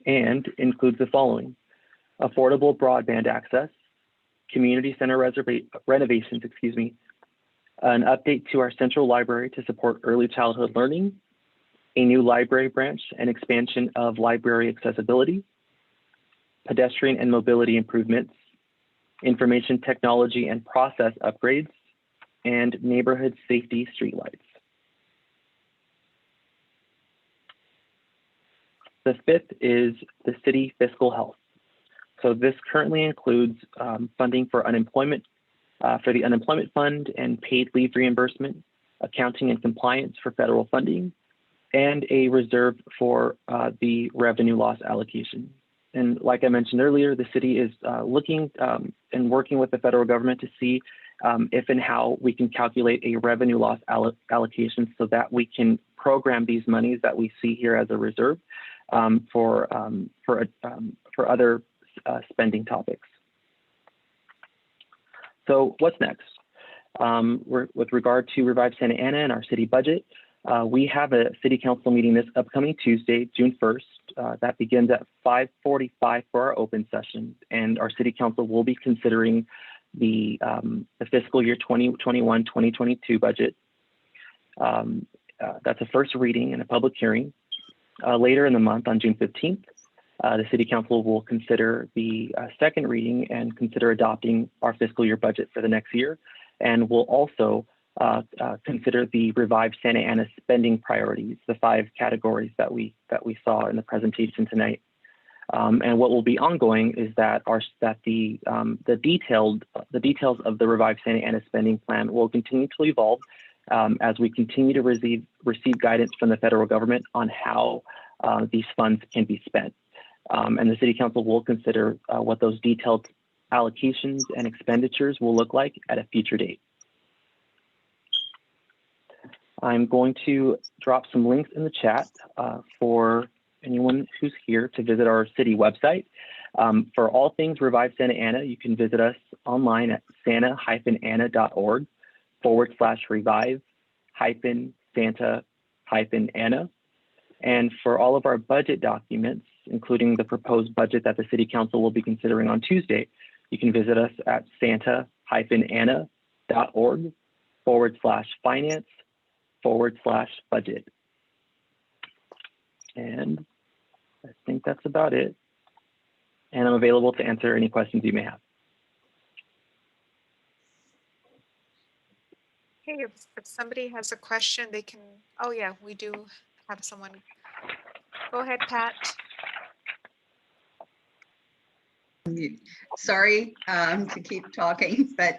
and includes the following: affordable broadband access, community center renovations, an update to our central library to support early childhood learning, a new library branch and expansion of library accessibility, pedestrian and mobility improvements, information technology and process upgrades, and neighborhood safety streetlights. The fifth is the city fiscal health. So this currently includes funding for unemployment, for the unemployment fund and paid leave reimbursement, accounting and compliance for federal funding, and a reserve for the revenue loss allocation. And like I mentioned earlier, the city is looking and working with the federal government to see if and how we can calculate a revenue loss allocation so that we can program these monies that we see here as a reserve for other spending topics. So what's next? With regard to Revive Santa Ana and our city budget, We have a city council meeting this upcoming Tuesday, June 1st. That begins at 5:45 for our open session, and our city council will be considering the fiscal year 2021-2022 budget. That's a first reading and a public hearing. Later in the month, on June 15th, the city council will consider the second reading and consider adopting our fiscal year budget for the next year, and will also consider the revived Santa Ana spending priorities, the 5 categories that we saw in the presentation tonight. And what will be ongoing is that the details of the revived Santa Ana spending plan will continue to evolve as we continue to receive guidance from the federal government on how these funds can be spent. And the city council will consider what those detailed allocations and expenditures will look like at a future date. I'm going to drop some links in the chat for anyone who's here to visit our city website. For all things Revive Santa Ana, you can visit us online at santa-ana.org/revive-santa-ana. And for all of our budget documents, including the proposed budget that the city council will be considering on Tuesday, you can visit us at santa-ana.org/finance/budget. And I think that's about it. And I'm available to answer any questions you may have. Okay, if somebody has a question, they can, oh yeah, we do have someone. Go ahead, Pat. Sorry to keep talking, but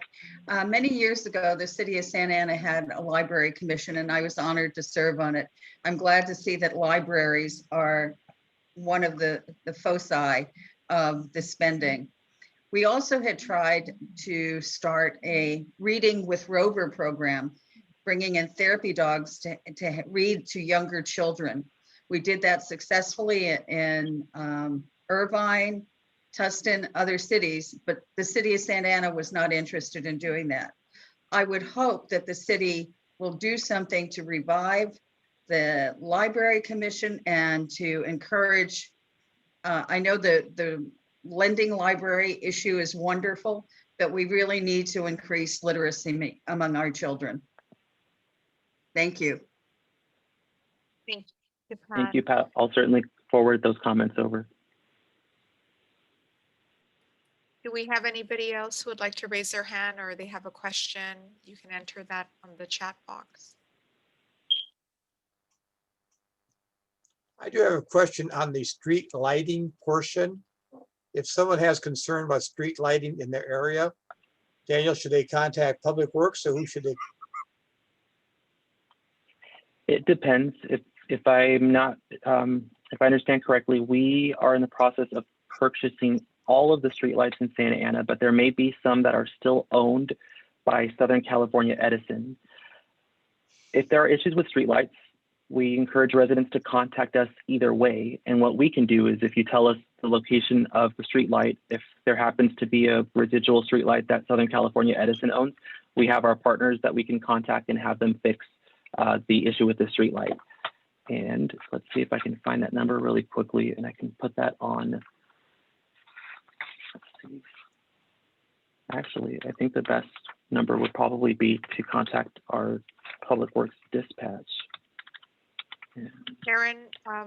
many years ago, the city of Santa Ana had a library commission, and I was honored to serve on it. I'm glad to see that libraries are one of the foci of the spending. We also had tried to start a Reading with Rover program, bringing in therapy dogs to read to younger children. We did that successfully in Irvine, Tustin, other cities, but the city of Santa Ana was not interested in doing that. I would hope that the city will do something to revive the library commission and to encourage, I know the lending library issue is wonderful, but we really need to increase literacy among our children. Thank you. Thank you, Pat. Thank you, Pat. I'll certainly forward those comments over. Do we have anybody else who would like to raise their hand or they have a question? You can enter that on the chat box. I do have a question on the street lighting portion. If someone has concern about street lighting in their area, Daniel, should they contact Public Works or who should they? It depends. If I understand correctly, we are in the process of purchasing all of the streetlights in Santa Ana, but there may be some that are still owned by Southern California Edison. If there are issues with streetlights, we encourage residents to contact us either way. And what we can do is if you tell us the location of the streetlight, if there happens to be a residual streetlight that Southern California Edison owns, we have our partners that we can contact and have them fix the issue with the streetlight. And let's see if I can find that number really quickly and I can put that on. Let's see. Actually, I think the best number would probably be to contact our Public Works dispatch. Karen, I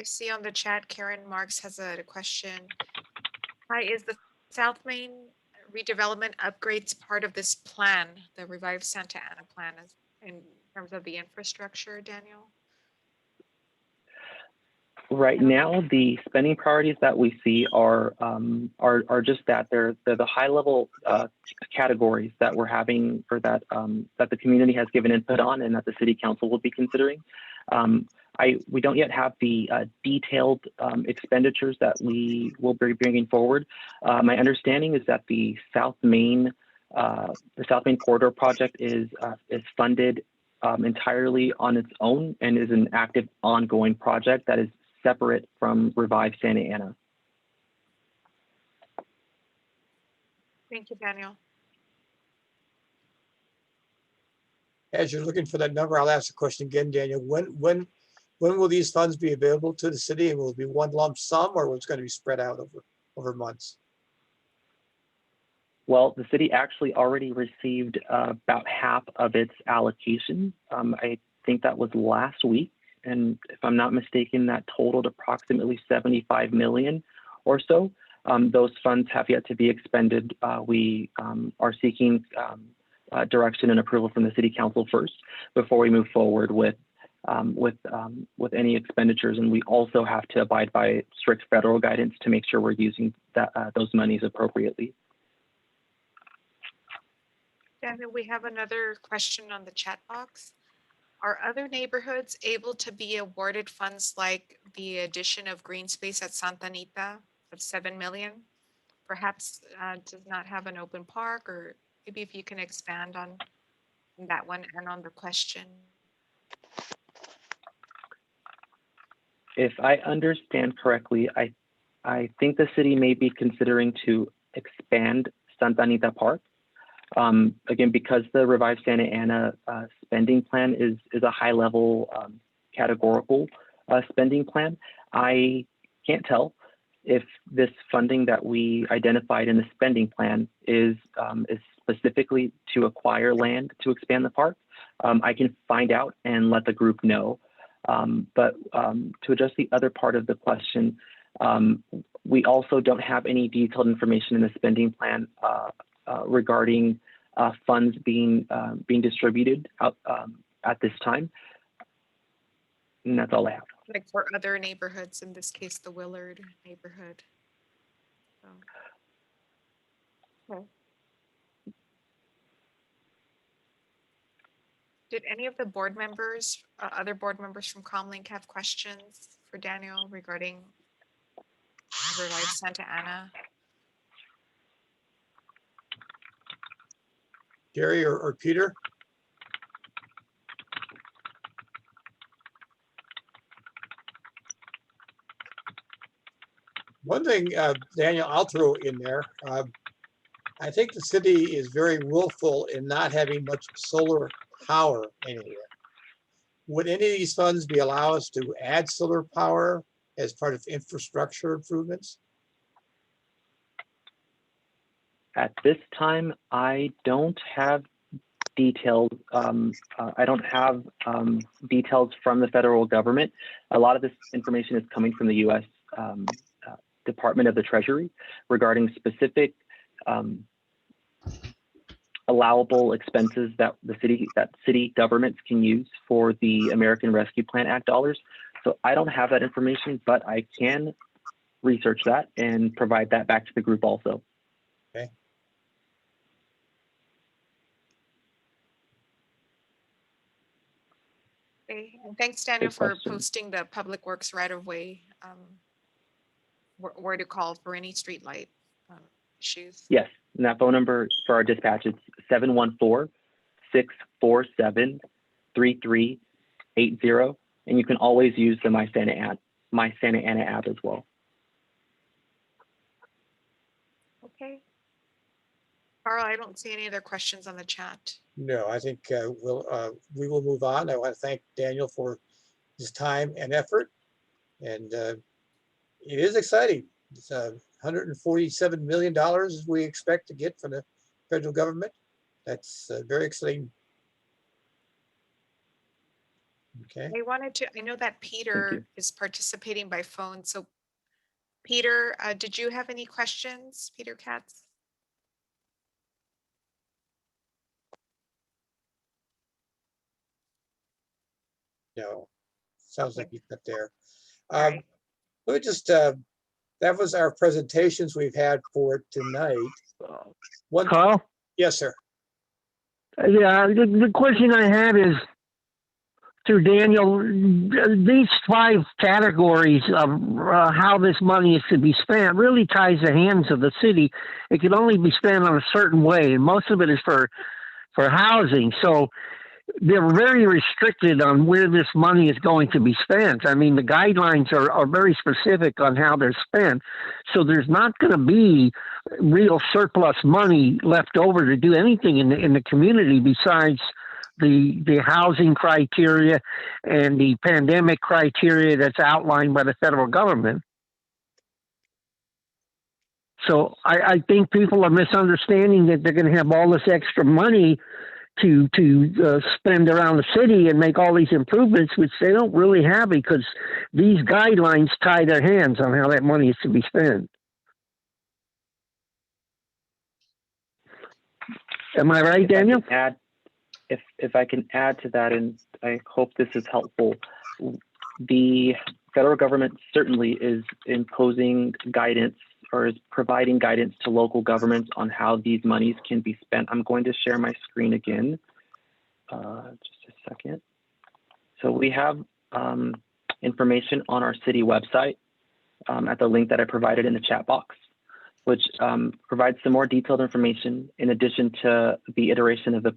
see on the chat, Karen Marks has a question. Hi, is the South Main redevelopment upgrades part of this plan, the Revive Santa Ana plan, in terms of the infrastructure, Daniel? Right now, the spending priorities that we see are just that. They're the high level categories that we're having, or that that the community has given input on, and that the city council will be considering. We don't yet have the detailed expenditures that we will be bringing forward. My understanding is that the South Main corridor project is funded entirely on its own and is an active ongoing project that is separate from Revive Santa Ana. Thank you, Daniel. as you're looking for that number, I'll ask the question again, Daniel. When will these funds be available to the city? And will it be one lump sum, or was it going to be spread out over months? Well, the city actually already received about half of its allocation. I think that was last week. And if I'm not mistaken, that totaled approximately 75 million or so. Those funds have yet to be expended. We are seeking direction and approval from the city council first before we move forward with any expenditures. And we also have to abide by strict federal guidance to make sure we're using those monies appropriately. Daniel, we have another question on the chat box. Are other neighborhoods able to be awarded funds like the addition of green space at Santa Anita of 7 million? Perhaps does not have an open park, or maybe if you can expand on that one and on the question. If I understand correctly, I think the city may be considering to expand Santa Anita Park. Again, because the revised Santa Ana spending plan is a high level categorical spending plan, I can't tell if this funding that we identified in the spending plan is specifically to acquire land to expand the park. I can find out and let the group know. But to address the other part of the question, we also don't have any detailed information in the spending plan regarding funds being distributed out at this time. And that's all I have. Like for other neighborhoods, in this case, the Willard neighborhood. So. Okay. Did any of the board members, other board members from Comlink have questions for Daniel regarding Riverside Santa Ana? Gary or Peter? One thing, Daniel, I'll throw in there. I think the city is very willful in not having much solar power anywhere. Would any of these funds be allow us to add solar power as part of infrastructure improvements? At this time, I don't have details. I don't have details from the federal government. A lot of this information is coming from the U.S. Department of the Treasury regarding specific allowable expenses that city governments can use for the American Rescue Plan Act dollars. So I don't have that information, but I can research that and provide that back to the group also. Okay. Okay, and thanks, Daniel, Good for question. posting the Public Works right-of-way, where to call for any streetlight issues. Yes, and that phone number for our dispatch is 714-647-3380. And you can always use the My Santa Ana app as well. Okay. Carl, I don't see any other questions on the chat. No, I think we will move on. I want to thank Daniel for his time and effort. And it is exciting. It's $147 million we expect to get from the federal government. That's very exciting. Okay. I know that Peter is participating by phone. So Peter, did you have any questions, Peter Katz? No, sounds like he's not there. Right. Let me just, that was our presentations we've had for tonight. Carl? Yes, sir. Yeah, the question I had is to Daniel, these 5 categories of how this money is to be spent really ties the hands of the city. It can only be spent on a certain way, and most of it is for housing. So they're very restricted on where this money is going to be spent. I mean, the guidelines are very specific on how they're spent. So there's not going to be real surplus money left over to do anything in the community besides the housing criteria and the pandemic criteria that's outlined by the federal government. So I think people are misunderstanding that they're going to have all this extra money to spend around the city and make all these improvements, which they don't really have because these guidelines tie their hands on how that money is to be spent. Am I right, Daniel? If I can add to that, and I hope this is helpful, the federal government certainly is imposing guidance or is providing guidance to local governments on how these monies can be spent. I'm going to share my screen again. Just a second. So we have information on our city website at the link that I provided in the chat box, which provides some more detailed information in addition to the iteration of the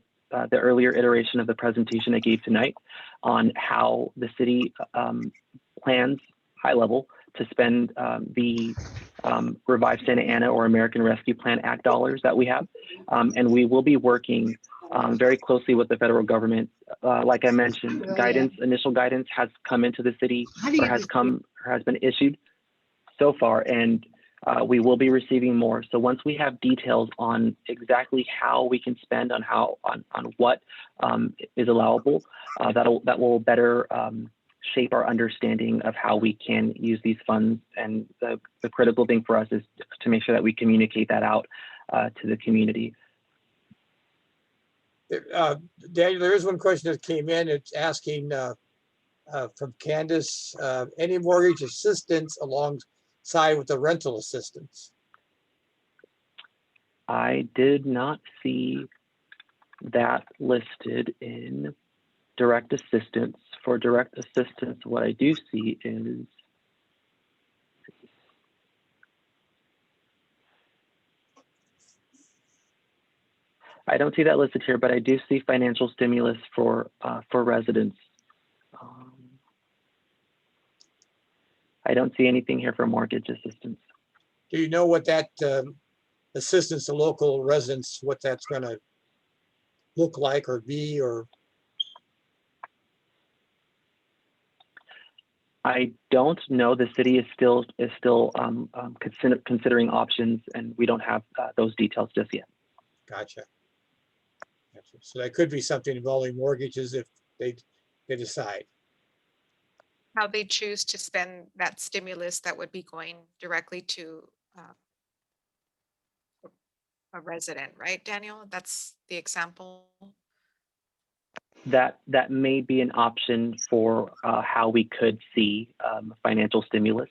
earlier iteration of the presentation I gave tonight on how the city plans, high level, to spend the Revive Santa Ana or American Rescue Plan Act dollars that we have. And we will be working very closely with the federal government. Like I mentioned, initial guidance has come into the city or has been issued so far, and we will be receiving more. So once we have details on exactly how we can spend on what is allowable, that will better shape our understanding of how we can use these funds. And the critical thing for us is to make sure that we communicate that out to the community. Daniel, there is one question that came in. It's asking from Candace, any mortgage assistance alongside with the rental assistance? I did not see that listed in direct assistance. For direct assistance, what I do see is I don't see that listed here, but I do see financial stimulus for residents. I don't see anything here for mortgage assistance. Do you know what that assistance to local residents, what that's going to look like or be, or? I don't know. The city is still considering options, and we don't have those details just yet. Gotcha. So that could be something involving mortgages if they decide. How they choose to spend that stimulus that would be going directly to a resident, right, Daniel? That's the example. That may be an option for how we could see financial stimulus.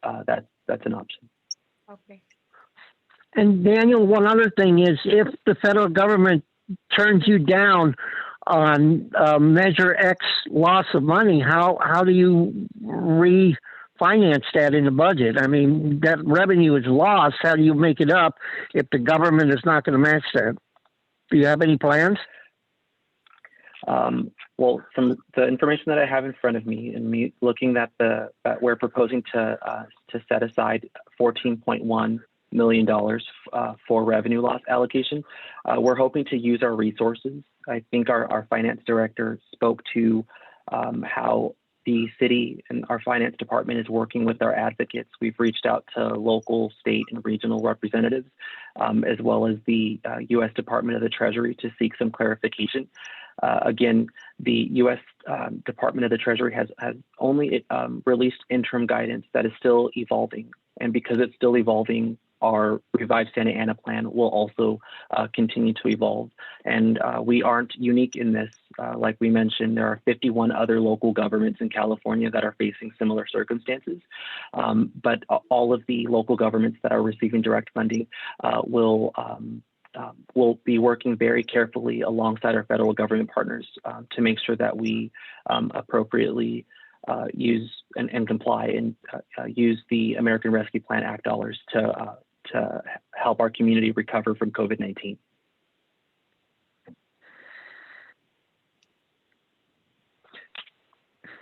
That's an option. Okay. And Daniel, one other thing is, if the federal government turns you down on Measure X loss of money, how do you refinance that in the budget? I mean, that revenue is lost. How do you make it up if the government is not going to match that? Do you have any plans? Well, from the information that I have in front of me, and me looking at that we're proposing to set aside $14.1 million for revenue loss allocation. We're hoping to use our resources. I think our finance director spoke to how the city and our finance department is working with our advocates. We've reached out to local, state, and regional representatives, as well as the U.S. Department of the Treasury to seek some clarification. Again, the U.S. Department of the Treasury has only released interim guidance that is still evolving. And because it's still evolving, our Revive Santa Ana plan will also continue to evolve. And we aren't unique in this. Like we mentioned, there are 51 other local governments in California that are facing similar circumstances. But all of the local governments that are receiving direct funding will be working very carefully alongside our federal government partners to make sure that we appropriately use and comply and use the American Rescue Plan Act dollars to help our community recover from COVID-19.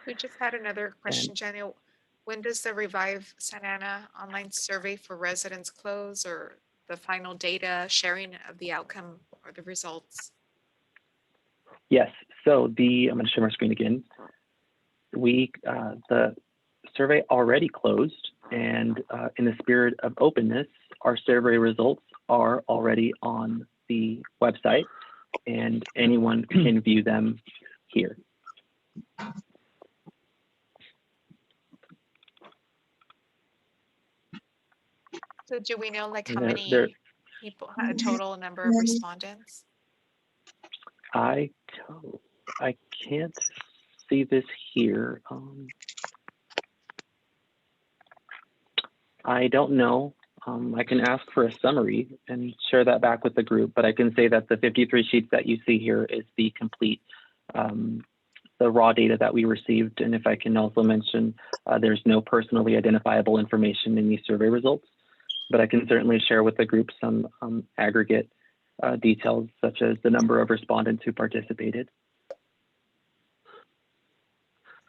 We just had another question, Daniel. When does the Revive Santa Ana online survey for residents close, or the final data sharing of the outcome or the results? Yes, so I'm going to share my screen again. The survey already closed, and in the spirit of openness, our survey results are already on the website, and anyone can view them here. So do we know like how There- many there- people, a total number of respondents? I can't see this here. I don't know. I can ask for a summary and share that back with the group, but I can say that the 53 sheets that you see here is the complete, the raw data that we received. And if I can also mention, there's no personally identifiable information in these survey results, but I can certainly share with the group some aggregate details, such as the number of respondents who participated.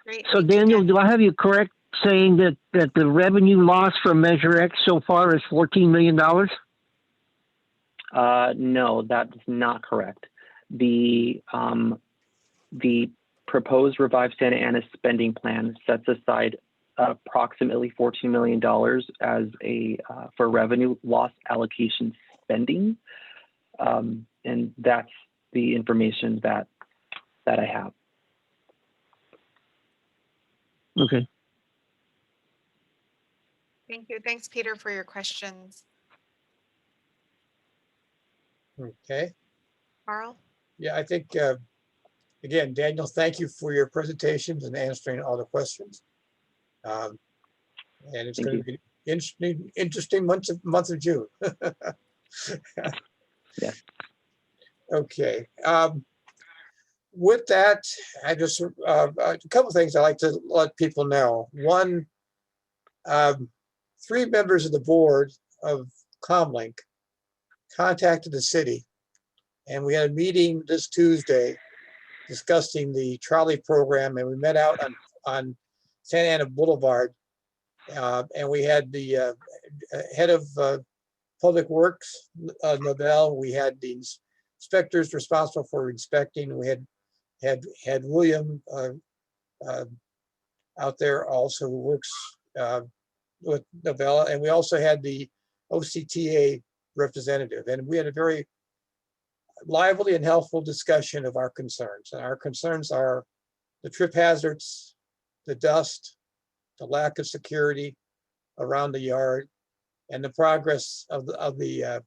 Great. So thank you, Daniel, do I have you correct saying that the revenue loss from Measure X so far is $14 million? No, that's not correct. The proposed revived Santa Ana spending plan sets aside approximately $14 million as for revenue loss allocation spending, and that's the information that I have. Okay. Thank you. Thanks, Peter, for your questions. Okay. Carl? Yeah, I think, again, Daniel, thank you for your presentations and answering all the questions. And it's Thank going to be interesting month of June. Yeah. Okay. With that, I just a couple of things I like to let people know. One, 3 members of the board of Comlink contacted the city, and we had a meeting this Tuesday discussing the trolley program, and we met out on Santa Ana Boulevard, and we had the head of Public Works, Nobel. We had the inspectors responsible for inspecting. We had William out there also, who works with Novella, and we also had the OCTA representative, and we had a very lively and helpful discussion of our concerns. And our concerns are the trip hazards, the dust, the lack of security around the yard, and the progress of the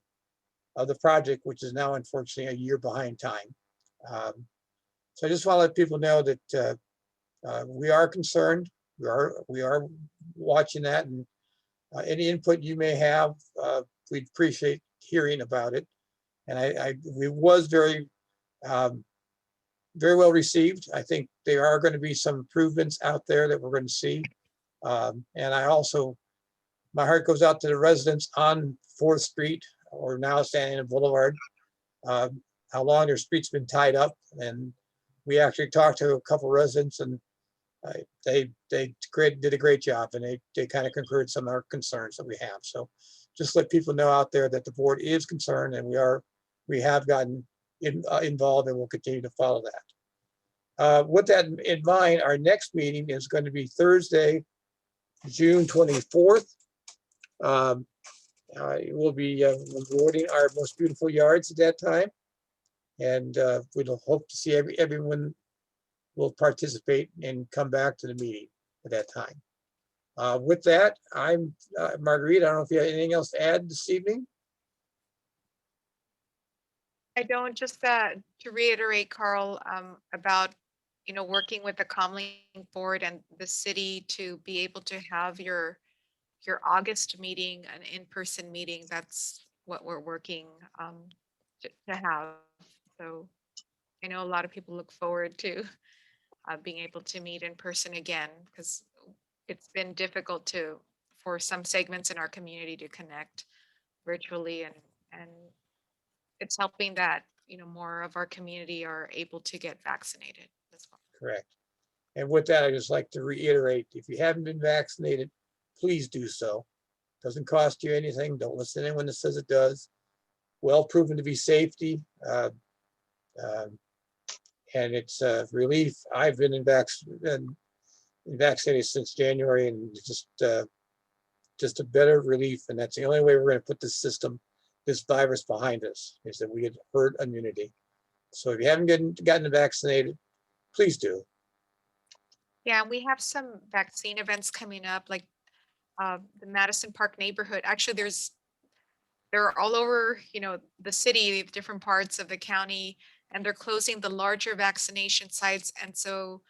project, which is now unfortunately a year behind time. So I just want to let people know that we are concerned. We are watching that, and any input you may have, we'd appreciate hearing about it. And we was very well received. I think there are going to be some improvements out there that we're going to see. And I also, my heart goes out to the residents on 4th Street, or now Santa Ana Boulevard, how long their street's been tied up. And we actually talked to a couple residents, and they did a great job, and they kind of concurred some of our concerns that we have. So just let people know out there that the board is concerned, and we have gotten involved, and we'll continue to follow that. With that in mind, our next meeting is going to be Thursday, June 24th. We'll be rewarding our most beautiful yards at that time, and we'll hope to see everyone will participate and come back to the meeting at that time. With that, I'm Marguerite. I don't know if you have anything else to add this evening. I don't, just to reiterate, Carl, about, working with the Comlink board and the city to be able to have your August meeting, an in-person meeting. That's what we're working to have. So I know a lot of people look forward to being able to meet in person again, because it's been difficult for some segments in our community to connect virtually, and it's helping that more of our community are able to get vaccinated as well. Correct. And with that, I just like to reiterate, if you haven't been vaccinated, please do so. Doesn't cost you anything. Don't listen to anyone that says it does. Well proven to be safety. And it's a relief. I've been vaccinated since January, and it's just a better relief. And that's the only way we're going to put this virus behind us, is that we get herd immunity. So if you haven't gotten vaccinated, please do. Yeah, we have some vaccine events coming up, like the Madison Park neighborhood. Actually, they're all over, the city, different parts of the county, and they're closing the larger vaccination sites. And so,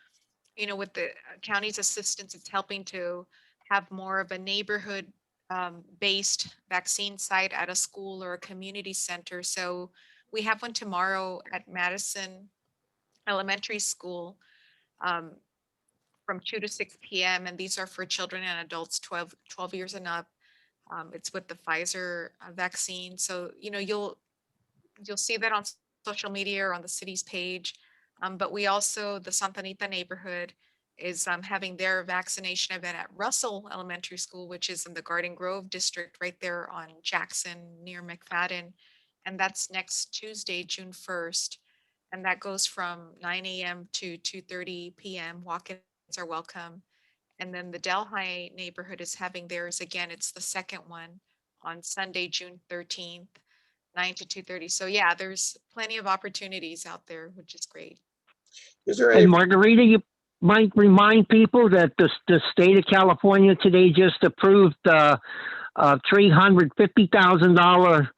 with the county's assistance, it's helping to have more of a neighborhood based vaccine site at a school or a community center. So we have one tomorrow at Madison Elementary School from 2 to 6 p.m. And these are for children and adults 12 years and up. It's with the Pfizer vaccine. So, you'll see that on social media or on the city's page. But we also, the Santa Anita neighborhood is having their vaccination event at Russell Elementary School, which is in the Garden Grove district right there on Jackson near McFadden. And that's next Tuesday, June 1st. And that goes from 9 a.m. to 2:30 p.m. Walk-ins are welcome. And then the Delhi neighborhood is having theirs again. It's the second one on Sunday, June 13th, 9 to 2:30. So yeah, there's plenty of opportunities out there, which is great. Is there any? And Margarita, you might remind people that the state of California today just approved $350,000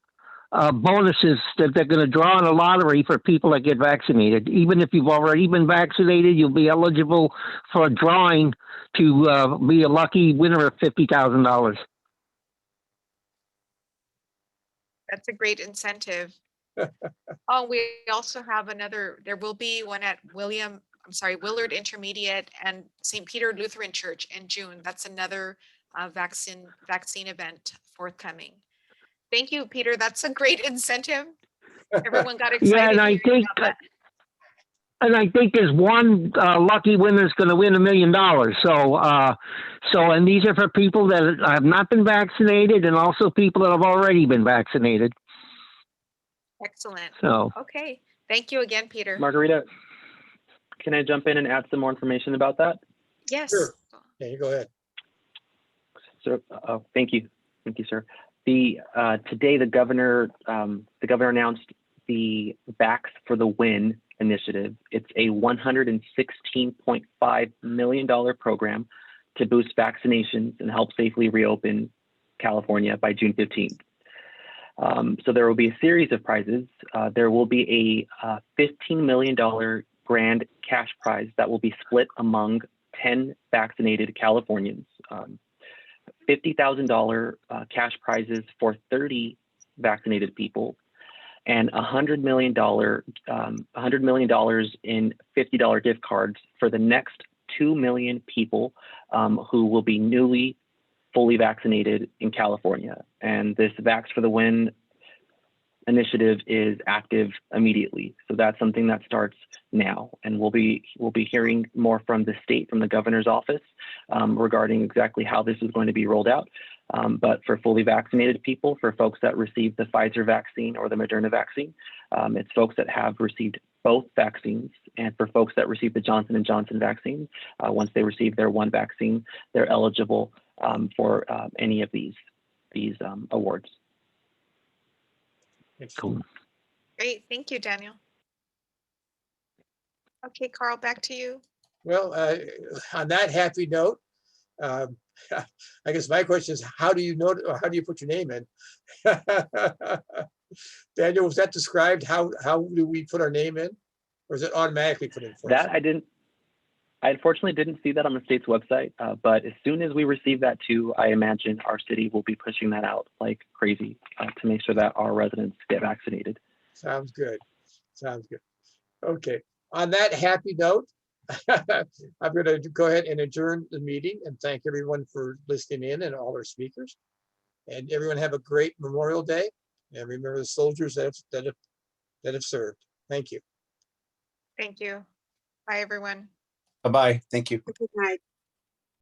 bonuses that they're going to draw in a lottery for people that get vaccinated. Even if you've already been vaccinated, you'll be eligible for a drawing to be a lucky winner of $50,000. That's a great incentive. Oh, we also have there will be one at Willard Intermediate and St. Peter Lutheran Church in June. That's another vaccine event forthcoming. Thank you, Peter. That's a great incentive. Everyone got excited. Yeah, and I think there's one lucky winner is going to win $1 million. And these are for people that have not been vaccinated, and also people that have already been vaccinated. Excellent. So, okay. Thank you again, Peter. Margarita, can I jump in and add some more information about that? Yes. Sure. Yeah, you go ahead. So, thank you, sir. Today the governor announced the Vax for the Win initiative. It's a $116.5 million program to boost vaccinations and help safely reopen California by June 15th. So there will be a series of prizes. There will be a $15 million grand cash prize that will be split among 10 vaccinated Californians. $50,000 cash prizes for 30 vaccinated people, and $100 million in $50 gift cards for the next 2 million people who will be newly fully vaccinated in California. And this Vax for the Win initiative is active immediately. So that's something that starts now, and we'll be hearing more from the state, from the governor's office, regarding exactly how this is going to be rolled out. But for fully vaccinated people, for folks that received the Pfizer vaccine or the Moderna vaccine, it's folks that have received both vaccines, and for folks that received the Johnson & Johnson vaccine, once they receive their one vaccine, they're eligible for any of these awards. cool. Great. Thank you, Daniel. Okay, Carl, back to you. Well, on that happy note, I guess my question is, how do you put your name in? Daniel, was that described? How do we put our name in? Or is it automatically put in for us? I unfortunately didn't see that on the state's website, but as soon as we receive that too, I imagine our city will be pushing that out like crazy to make sure that our residents get vaccinated. Sounds good. Sounds good. Okay. On that happy note, I'm going to go ahead and adjourn the meeting and thank everyone for listening in and all our speakers. And everyone have a great Memorial Day. And remember the soldiers that have served. Thank you. Thank you. Bye, everyone. Bye-bye. Thank you. Good night.